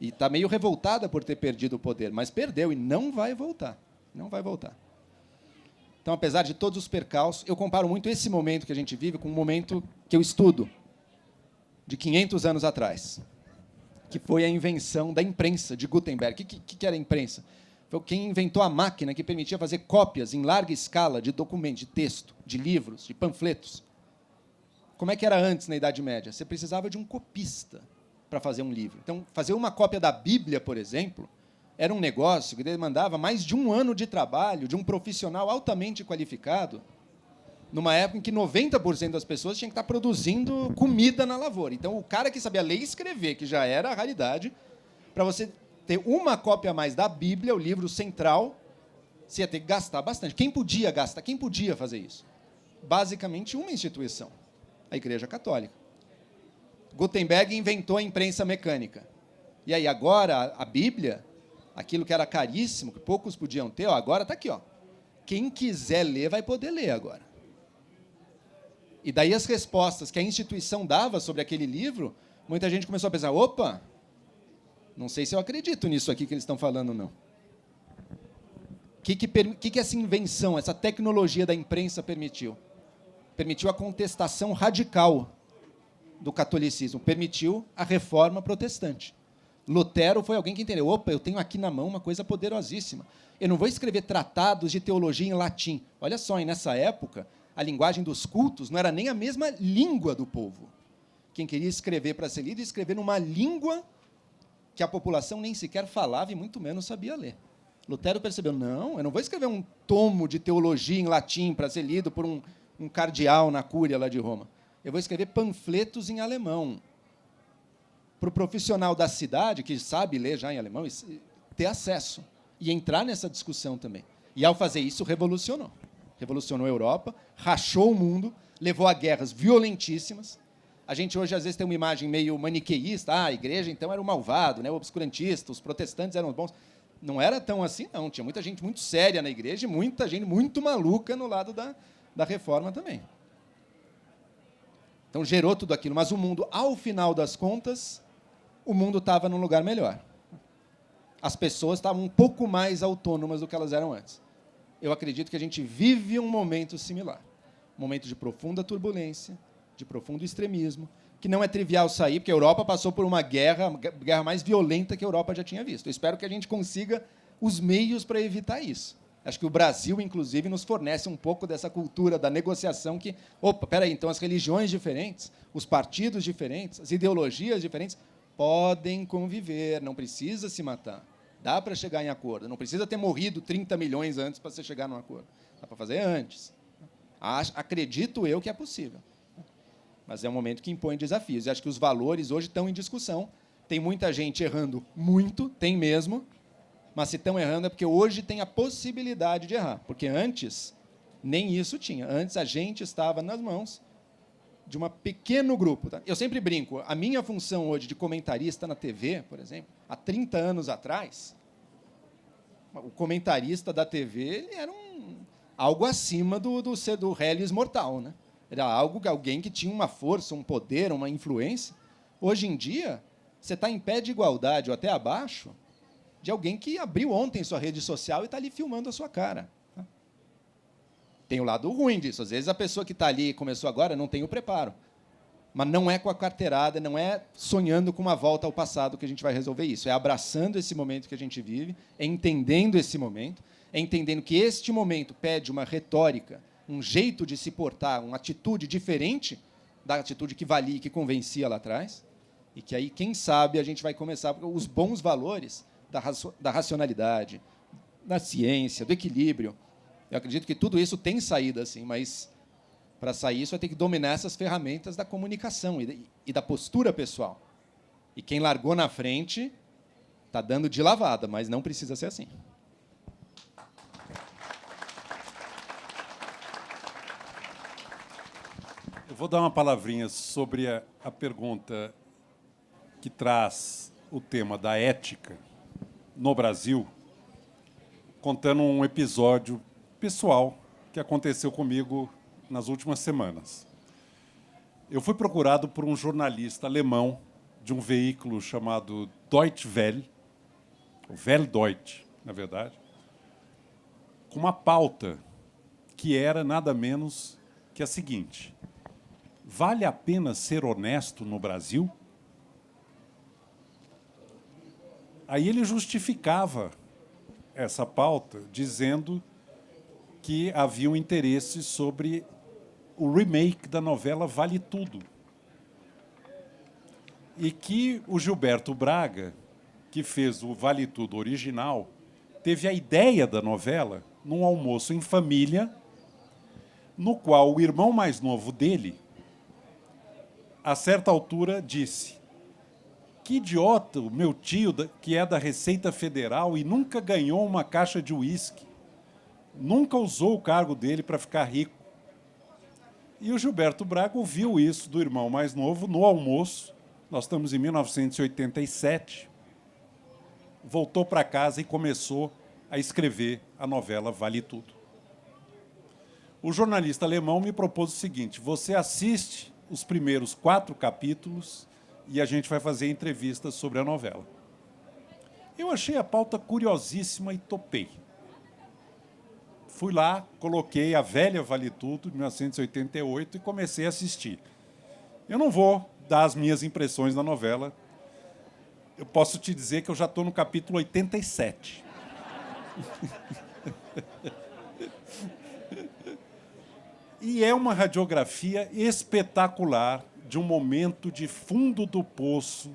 S2: E está meio revoltada por ter perdido o poder, mas perdeu e não vai voltar. Não vai voltar. Então, apesar de todos os percalços, eu comparo muito esse momento que a gente vive com um momento que eu estudo, de 500 anos atrás, que foi a invenção da imprensa, de Gutenberg. O que era a imprensa? Foi quem inventou a máquina que permitia fazer cópias em larga escala de documentos, de texto, de livros, de panfletos. Como é que era antes, na Idade Média? Você precisava de um copista para fazer um livro. Então, fazer uma cópia da Bíblia, por exemplo, era um negócio que demandava mais de um ano de trabalho de um profissional altamente qualificado, numa época em que 90% das pessoas tinham que estar produzindo comida na lavoura. Então, o cara que sabia ler e escrever, que já era a raridade, para você ter uma cópia a mais da Bíblia, o livro central, você ia ter que gastar bastante. Quem podia gastar? Quem podia fazer isso? Basicamente, uma instituição, a Igreja Católica. Gutenberg inventou a imprensa mecânica. E aí, agora, a Bíblia, aquilo que era caríssimo, que poucos podiam ter, agora está aqui. Quem quiser ler, vai poder ler agora. E daí as respostas que a instituição dava sobre aquele livro, muita gente começou a pensar, opa, não sei se eu acredito nisso aqui que eles estão falando, não. O que essa invenção, essa tecnologia da imprensa permitiu? Permitiu a contestação radical do catolicismo, permitiu a reforma protestante. Lutero foi alguém que entendeu, opa, eu tenho aqui na mão uma coisa poderosíssima. Eu não vou escrever tratados de teologia em latim. Olha só, e nessa época, a linguagem dos cultos não era nem a mesma língua do povo. Quem queria escrever para ser lido, ia escrever numa língua que a população nem sequer falava e muito menos sabia ler. Lutero percebeu, não, eu não vou escrever um tomo de teologia em latim para ser lido por um cardeal na cúria lá de Roma. Eu vou escrever panfletos em alemão. Para o profissional da cidade, que sabe ler já em alemão, ter acesso e entrar nessa discussão também. E, ao fazer isso, revolucionou. Revolucionou a Europa, rachou o mundo, levou a guerras violentíssimas. A gente hoje, às vezes, tem uma imagem meio maniqueísta. A igreja, então, era o malvado, né? O obscurantista, os protestantes eram os bons. Não era tão assim, não. Tinha muita gente muito séria na igreja e muita gente muito maluca no lado da reforma também. Então, gerou tudo aquilo. Mas o mundo, ao final das contas, o mundo estava num lugar melhor. As pessoas estavam um pouco mais autônomas do que elas eram antes. Eu acredito que a gente vive um momento similar. Um momento de profunda turbulência, de profundo extremismo, que não é trivial sair, porque a Europa passou por uma guerra mais violenta que a Europa já tinha visto. Eu espero que a gente consiga os meios para evitar isso. Acho que o Brasil, inclusive, nos fornece um pouco dessa cultura da negociação que, opa, peraí, então as religiões diferentes, os partidos diferentes, as ideologias diferentes podem conviver, não precisa se matar. Dá para chegar em acordo. Não precisa ter morrido 30 milhões antes para você chegar num acordo. Dá para fazer antes. Acredito eu que é possível. Mas é um momento que impõe desafios. E acho que os valores hoje estão em discussão. Tem muita gente errando muito, tem mesmo, mas se estão errando é porque hoje tem a possibilidade de errar. Porque antes, nem isso tinha. Antes, a gente estava nas mãos de um pequeno grupo. Tá? Eu sempre brinco, a minha função hoje de comentarista na TV, por exemplo, há 30 anos atrás, O comentarista da TV ele era algo acima do reles mortal, né? Era alguém que tinha uma força, um poder, uma influência. Hoje em dia, você está em pé de igualdade ou até abaixo de alguém que abriu ontem sua rede social e está ali filmando a sua cara. Tem o lado ruim disso. Às vezes, a pessoa que está ali e começou agora não tem o preparo. Mas não é com a carteirada, não é sonhando com uma volta ao passado que a gente vai resolver isso. É abraçando esse momento que a gente vive, é entendendo esse momento, é entendendo que este momento pede uma retórica, um jeito de se portar, uma atitude diferente da atitude que valia e que convencia lá atrás, e que aí, quem sabe, a gente vai começar os bons valores da racionalidade, da ciência, do equilíbrio. Eu acredito que tudo isso tem saída, assim, mas para sair isso vai ter que dominar essas ferramentas da comunicação e da postura pessoal. E quem largou na frente está dando de lavada, mas não precisa ser assim.
S1: Eu vou dar uma palavrinha sobre a pergunta que traz o tema da ética no Brasil, contando um episódio pessoal que aconteceu comigo nas últimas semanas. Eu fui procurado por um jornalista alemão de um veículo chamado Deutsche Welle, ou Welle Deutsch, na verdade, com uma pauta que era nada menos que a seguinte: vale a pena ser honesto no Brasil? Aí ele justificava essa pauta dizendo que havia um interesse sobre o remake da novela Vale Tudo. E que o Gilberto Braga, que fez o Vale Tudo original, teve a ideia da novela num almoço em família, no qual o irmão mais novo dele, a certa altura, disse: que idiota, o meu tio, que é da Receita Federal e nunca ganhou uma caixa de uísque, nunca usou o cargo dele para ficar rico. E o Gilberto Braga ouviu isso do irmão mais novo no almoço. Nós estamos em 1987. Voltou para casa e começou a escrever a novela Vale Tudo. O jornalista alemão me propôs o seguinte: você assiste os primeiros 4 capítulos e a gente vai fazer entrevistas sobre a novela. Eu achei a pauta curiosíssima e topei. Fui lá, coloquei a velha Vale Tudo, de 1988, e comecei a assistir. Eu não vou dar as minhas impressões da novela. Eu posso te dizer que eu já estou no capítulo 87. E é uma radiografia espetacular de um momento de fundo do poço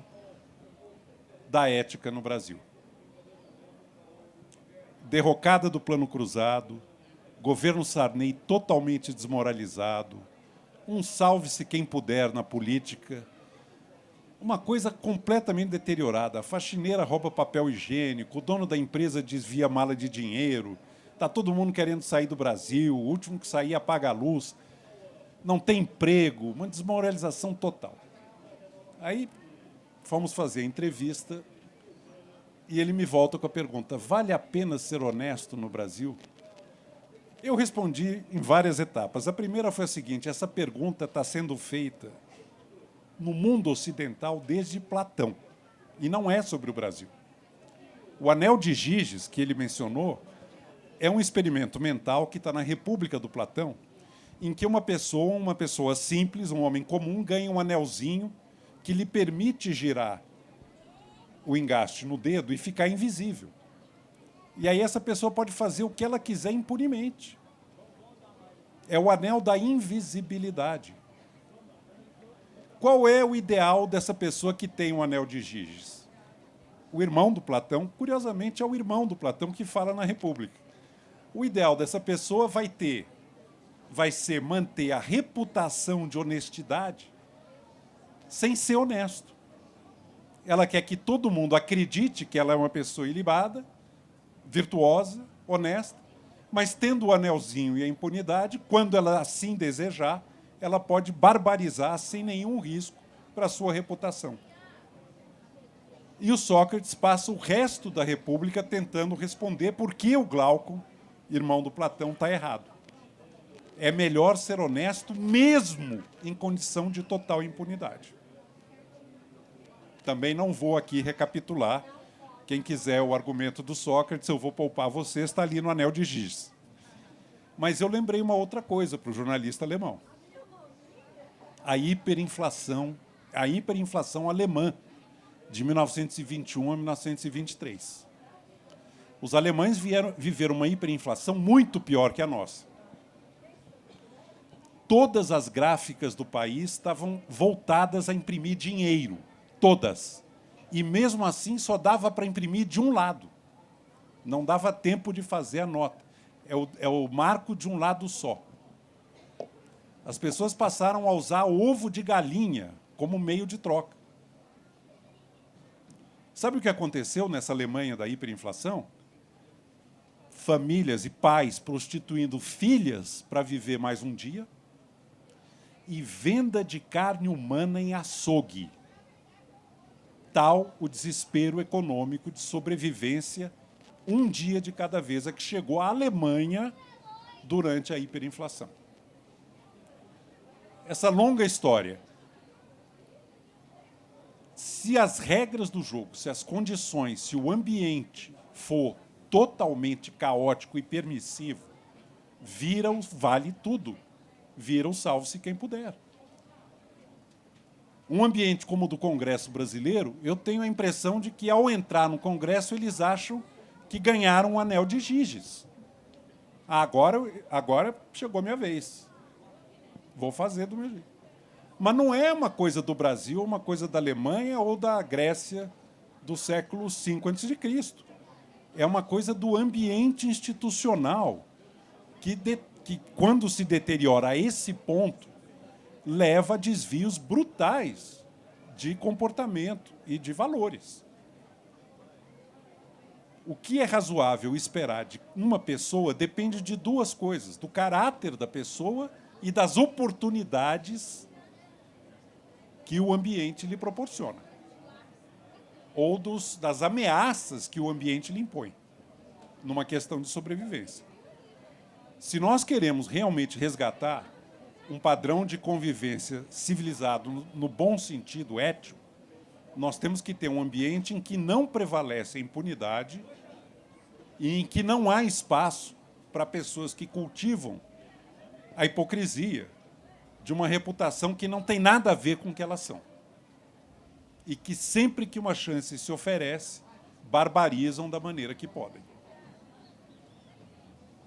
S1: da ética no Brasil. Derrocada do Plano Cruzado, governo Sarney totalmente desmoralizado, um salve-se quem puder na política, uma coisa completamente deteriorada. A faxineira rouba papel higiênico, o dono da empresa desvia mala de dinheiro, está todo mundo querendo sair do Brasil, o último que sair apaga a luz, não tem emprego, uma desmoralização total. Aí fomos fazer a entrevista e ele me volta com a pergunta: vale a pena ser honesto no Brasil? Eu respondi em várias etapas. A primeira foi a seguinte: essa pergunta está sendo feita no mundo ocidental desde Platão, e não é sobre o Brasil. O Anel de Giges, que ele mencionou, é um experimento mental que está na República do Platão, em que uma pessoa simples, um homem comum, ganha um anelzinho que lhe permite girar o engaste no dedo e ficar invisível. E aí essa pessoa pode fazer o que ela quiser impunemente. É o anel da invisibilidade. Qual é o ideal dessa pessoa que tem um anel de Giges? O irmão do Platão, curiosamente, é o irmão do Platão que fala na República. O ideal dessa pessoa vai ser manter a reputação de honestidade sem ser honesto. Ela quer que todo mundo acredite que ela é uma pessoa ilibada, virtuosa, honesta, mas tendo o anelzinho e a impunidade, quando ela assim desejar, ela pode barbarizar sem nenhum risco para a sua reputação. E o Sócrates passa o resto da República tentando responder por que o Glauco, irmão do Platão, está errado. É melhor ser honesto mesmo em condição de total impunidade. Também não vou aqui recapitular. Quem quiser o argumento do Sócrates, eu vou poupar você, está ali no Anel de Giges. Mas eu lembrei uma outra coisa para o jornalista alemão. A hiperinflação alemã, de 1921 a 1923. Os alemães viveram uma hiperinflação muito pior que a nossa. Todas as gráficas do país estavam voltadas a imprimir dinheiro. Todas. E, mesmo assim, só dava para imprimir de um lado. Não dava tempo de fazer a nota. É o marco de um lado só. As pessoas passaram a usar ovo de galinha como meio de troca. Sabe o que aconteceu nessa Alemanha da hiperinflação? Famílias e pais prostituindo filhas para viver mais um dia e venda de carne humana em açougue. Tal o desespero econômico de sobrevivência, um dia de cada vez, a que chegou à Alemanha durante a hiperinflação. Essa longa história. Se as regras do jogo, se as condições, se o ambiente for totalmente caótico e permissivo, vira o vale tudo. Vira o salve-se quem puder. Um ambiente como o do Congresso brasileiro, eu tenho a impressão de que, ao entrar no Congresso, eles acham que ganharam um anel de Giges. Agora chegou a minha vez. Vou fazer do meu jeito. Mas não é uma coisa do Brasil, uma coisa da Alemanha ou da Grécia do século V a.C. É uma coisa do ambiente institucional que, quando se deteriora a esse ponto, leva a desvios brutais de comportamento e de valores. O que é razoável esperar de uma pessoa depende de duas coisas: do caráter da pessoa e das oportunidades que o ambiente lhe proporciona, ou das ameaças que o ambiente lhe impõe, numa questão de sobrevivência. Se nós queremos realmente resgatar um padrão de convivência civilizado, no bom sentido ético, nós temos que ter um ambiente em que não prevalece a impunidade e em que não há espaço para pessoas que cultivam a hipocrisia de uma reputação que não tem nada a ver com o que elas são. E que, sempre que uma chance se oferece, barbarizam da maneira que podem.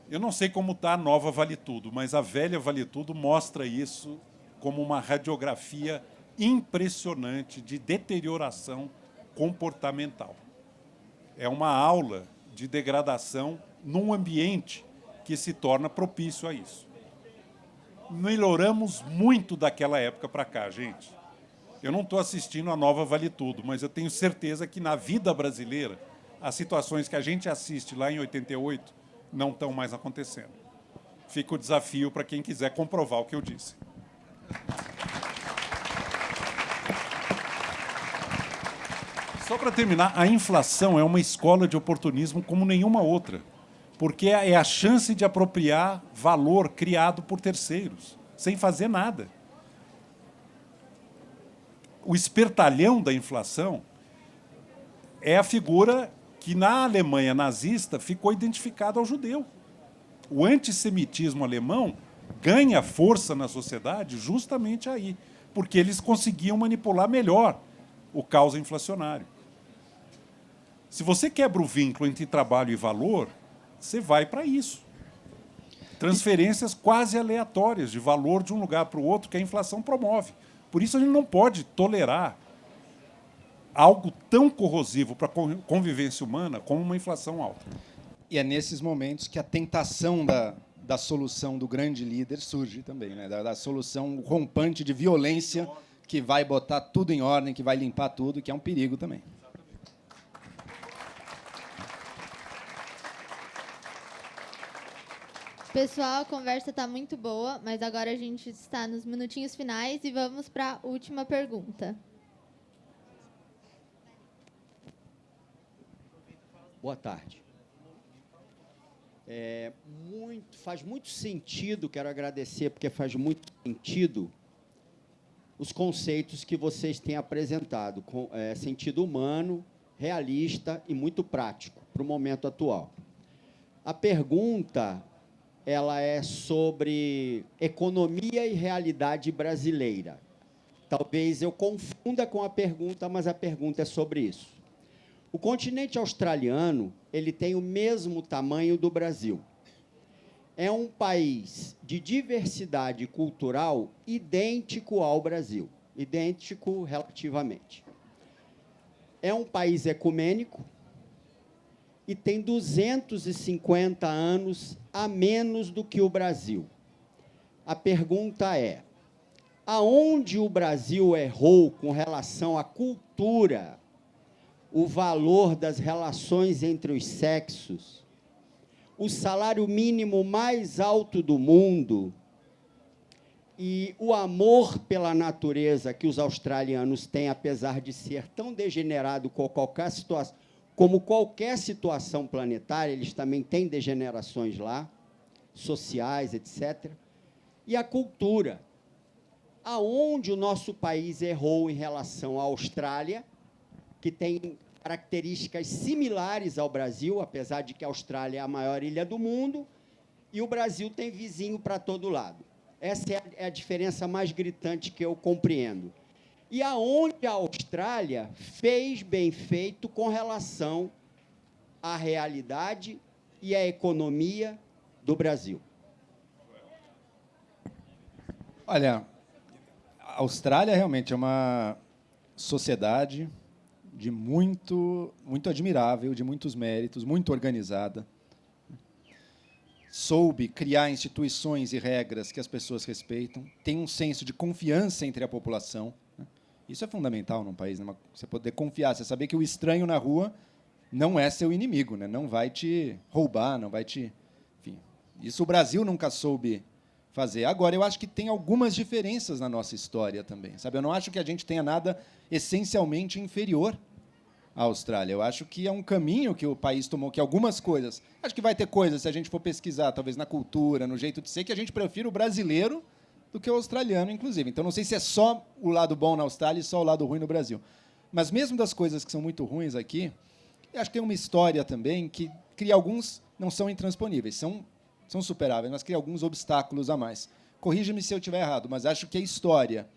S1: Eu não sei como está a nova Vale Tudo, mas a velha Vale Tudo mostra isso como uma radiografia impressionante de deterioração comportamental. É uma aula de degradação num ambiente que se torna propício a isso. Melhoramos muito daquela época para cá, gente. Eu não estou assistindo a nova Vale Tudo, mas eu tenho certeza que na vida brasileira, as situações que a gente assiste lá em 88 não estão mais acontecendo. Fica o desafio para quem quiser comprovar o que eu disse. Só para terminar, a inflação é uma escola de oportunismo como nenhuma outra, porque é a chance de apropriar valor criado por terceiros, sem fazer nada. O espertalhão da inflação é a figura que, na Alemanha nazista, ficou identificado ao judeu. O antissemitismo alemão ganha força na sociedade justamente aí, porque eles conseguiam manipular melhor o caos inflacionário. Se você quebra o vínculo entre trabalho e valor, você vai para isso. Transferências quase aleatórias de valor de um lugar para o outro que a inflação promove. Por isso, a gente não pode tolerar algo tão corrosivo para a convivência humana como uma inflação alta.
S2: E é nesses momentos que a tentação da solução do grande líder surge também, né? Da solução rompante de violência que vai botar tudo em ordem, que vai limpar tudo, que é um perigo também.
S9: Pessoal, a conversa está muito boa, mas agora a gente está nos minutinhos finais e vamos para a última pergunta.
S10: Boa tarde. Faz muito sentido, quero agradecer, porque faz muito sentido os conceitos que vocês têm apresentado, sentido humano, realista e muito prático para o momento atual. A pergunta ela é sobre economia e realidade brasileira. Talvez eu confunda com a pergunta, mas a pergunta é sobre isso. O continente australiano ele tem o mesmo tamanho do Brasil. É um país de diversidade cultural idêntico ao Brasil, idêntico relativamente. É um país ecumênico e tem 250 anos a menos do que o Brasil. A pergunta é: aonde o Brasil errou com relação à cultura, o valor das relações entre os sexos, o salário mínimo mais alto do mundo e o amor pela natureza que os australianos têm, apesar de ser tão degenerado como qualquer situação planetária, eles também têm degenerações lá, sociais, etc. E a cultura. Aonde o nosso país errou em relação à Austrália, que tem características similares ao Brasil, apesar de que a Austrália é a maior ilha do mundo, e o Brasil tem vizinho para todo lado. Essa é a diferença mais gritante que eu compreendo. E aonde a Austrália fez bem feito com relação à realidade e à economia do Brasil.
S2: Olha, a Austrália realmente é uma sociedade de muito admirável, de muitos méritos, muito organizada. Soube criar instituições e regras que as pessoas respeitam, tem um senso de confiança entre a população. Isso é fundamental num país, né? Você poder confiar, você saber que o estranho na rua não é seu inimigo, né? Não vai te roubar, não vai te... Enfim, isso o Brasil nunca soube fazer. Agora, eu acho que tem algumas diferenças na nossa história também, sabe? Eu não acho que a gente tenha nada essencialmente inferior à Austrália. Eu acho que é um caminho que o país tomou, que algumas coisas... Acho que vai ter coisas, se a gente for pesquisar, talvez na cultura, no jeito de ser, que a gente prefira o brasileiro do que o australiano, inclusive. Então, não sei se é só o lado bom na Austrália e só o lado ruim no Brasil. Mas, mesmo das coisas que são muito ruins aqui, eu acho que tem uma história também que cria alguns... Não são intransponíveis, são superáveis, mas cria alguns obstáculos a mais. Corrija-me se eu estiver errado, mas acho que a história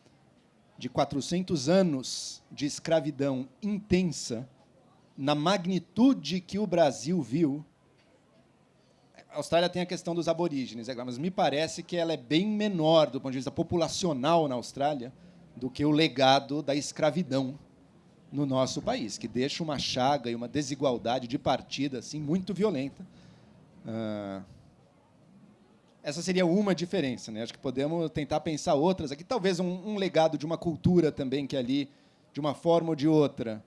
S2: de 400 anos de escravidão intensa, na magnitude que o Brasil viu... A Austrália tem a questão dos aborígenes, mas me parece que ela é bem menor, do ponto de vista populacional na Austrália, do que o legado da escravidão no nosso país, que deixa uma chaga e uma desigualdade de partida assim, muito violenta. Essa seria uma diferença, né? Acho que podemos tentar pensar outras aqui. Talvez um legado de uma cultura também que ali, de uma forma ou de outra,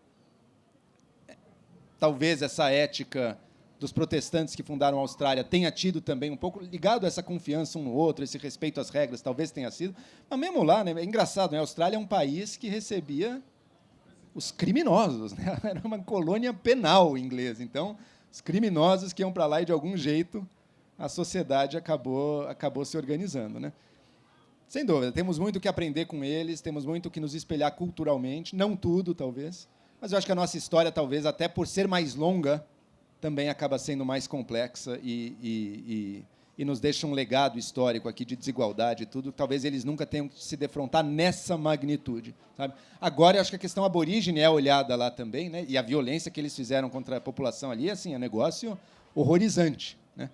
S2: talvez essa ética dos protestantes que fundaram a Austrália tenha tido também um pouco ligado a essa confiança um no outro, esse respeito às regras, talvez tenha sido. Mas mesmo lá, né, é engraçado, né? A Austrália é um país que recebia os criminosos, né? Era uma colônia penal inglesa. Então, os criminosos que iam para lá e, de algum jeito, a sociedade acabou se organizando, né? Sem dúvida, temos muito que aprender com eles, temos muito que nos espelhar culturalmente, não tudo, talvez, mas eu acho que a nossa história, talvez, até por ser mais longa, também acaba sendo mais complexa e nos deixa um legado histórico aqui de desigualdade e tudo. Talvez eles nunca tenham que se defrontar nessa magnitude, sabe? Agora, eu acho que a questão aborígene é olhada lá também, né? E a violência que eles fizeram contra a população ali, assim, é um negócio horrorizante, né?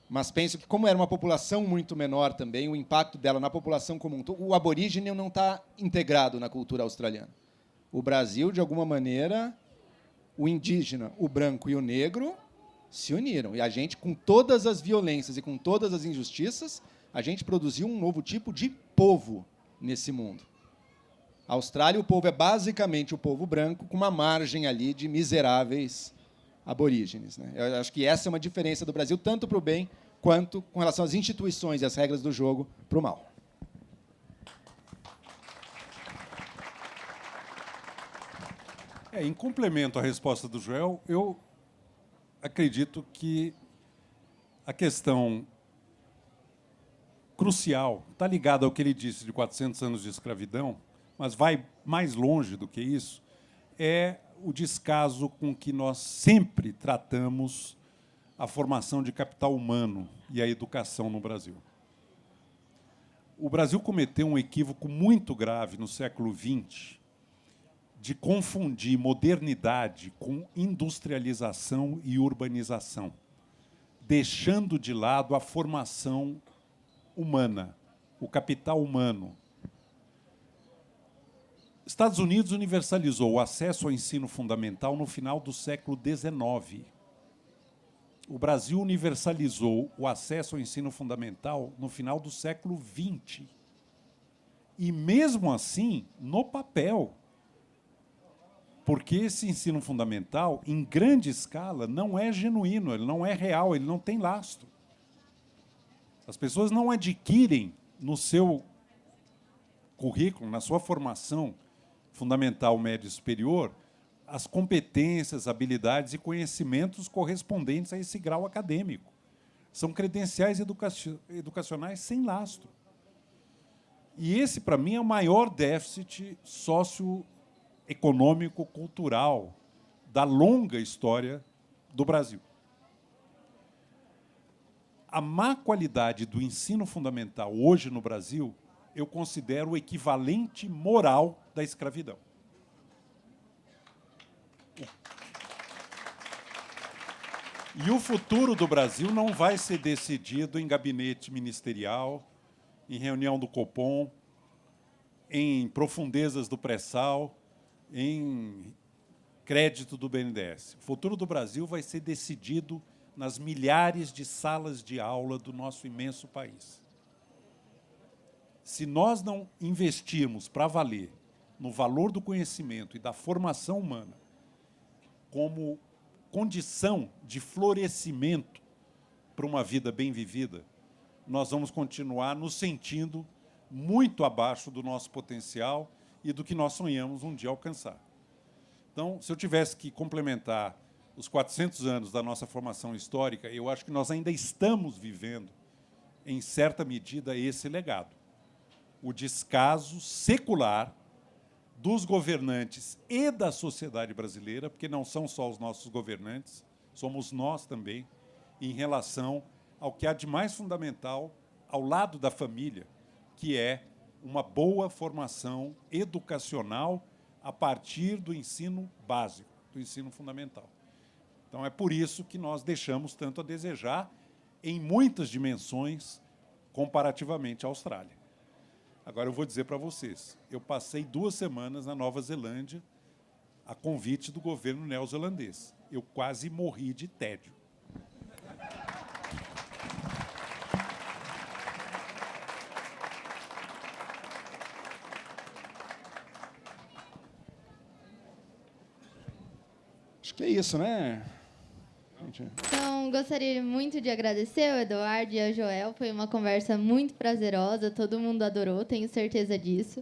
S2: Mas penso que, como era uma população muito menor também, o impacto dela na população como um todo, o aborígene não está integrado na cultura australiana. O Brasil, de alguma maneira, o indígena, o branco e o negro se uniram. E a gente, com todas as violências e com todas as injustiças, a gente produziu um novo tipo de povo nesse mundo. A Austrália, o povo é basicamente o povo branco, com uma margem ali de miseráveis aborígenes, né? Eu acho que essa é uma diferença do Brasil, tanto para o bem quanto com relação às instituições e às regras do jogo para o mal.
S1: Em complemento à resposta do Joel, eu acredito que a questão crucial está ligada ao que ele disse de 400 anos de escravidão, mas vai mais longe do que isso, é o descaso com que nós sempre tratamos a formação de capital humano e a educação no Brasil. O Brasil cometeu um equívoco muito grave no século XX de confundir modernidade com industrialização e urbanização, deixando de lado a formação humana, o capital humano. Estados Unidos universalizou o acesso ao ensino fundamental no final do século XIX. O Brasil universalizou o acesso ao ensino fundamental no final do século XX. E, mesmo assim, no papel, porque esse ensino fundamental, em grande escala, não é genuíno, ele não é real, ele não tem lastro. As pessoas não adquirem no seu currículo, na sua formação fundamental, média e superior, as competências, habilidades e conhecimentos correspondentes a esse grau acadêmico. São credenciais educacionais sem lastro. E esse, para mim, é o maior déficit socioeconômico, cultural da longa história do Brasil. A má qualidade do ensino fundamental hoje no Brasil, eu considero o equivalente moral da escravidão. E o futuro do Brasil não vai ser decidido em gabinete ministerial, em reunião do Copom, em profundezas do pré-sal, em crédito do BNDES. O futuro do Brasil vai ser decidido nas milhares de salas de aula do nosso imenso país. Se nós não investirmos para valer no valor do conhecimento e da formação humana como condição de florescimento para uma vida bem vivida, nós vamos continuar nos sentindo muito abaixo do nosso potencial e do que nós sonhamos um dia alcançar. Então, se eu tivesse que complementar os 400 anos da nossa formação histórica, eu acho que nós ainda estamos vivendo, em certa medida, esse legado. O descaso secular dos governantes e da sociedade brasileira, porque não são só os nossos governantes, somos nós também, em relação ao que há de mais fundamental ao lado da família, que é uma boa formação educacional a partir do ensino básico, do ensino fundamental. Então, é por isso que nós deixamos tanto a desejar em muitas dimensões comparativamente à Austrália. Agora, eu vou dizer para vocês, eu passei 2 semanas na Nova Zelândia a convite do governo neozelandês. Eu quase morri de tédio.
S2: Acho que é isso, né?
S9: Então, gostaria muito de agradecer ao Eduardo e ao Joel. Foi uma conversa muito prazerosa, todo mundo adorou, tenho certeza disso.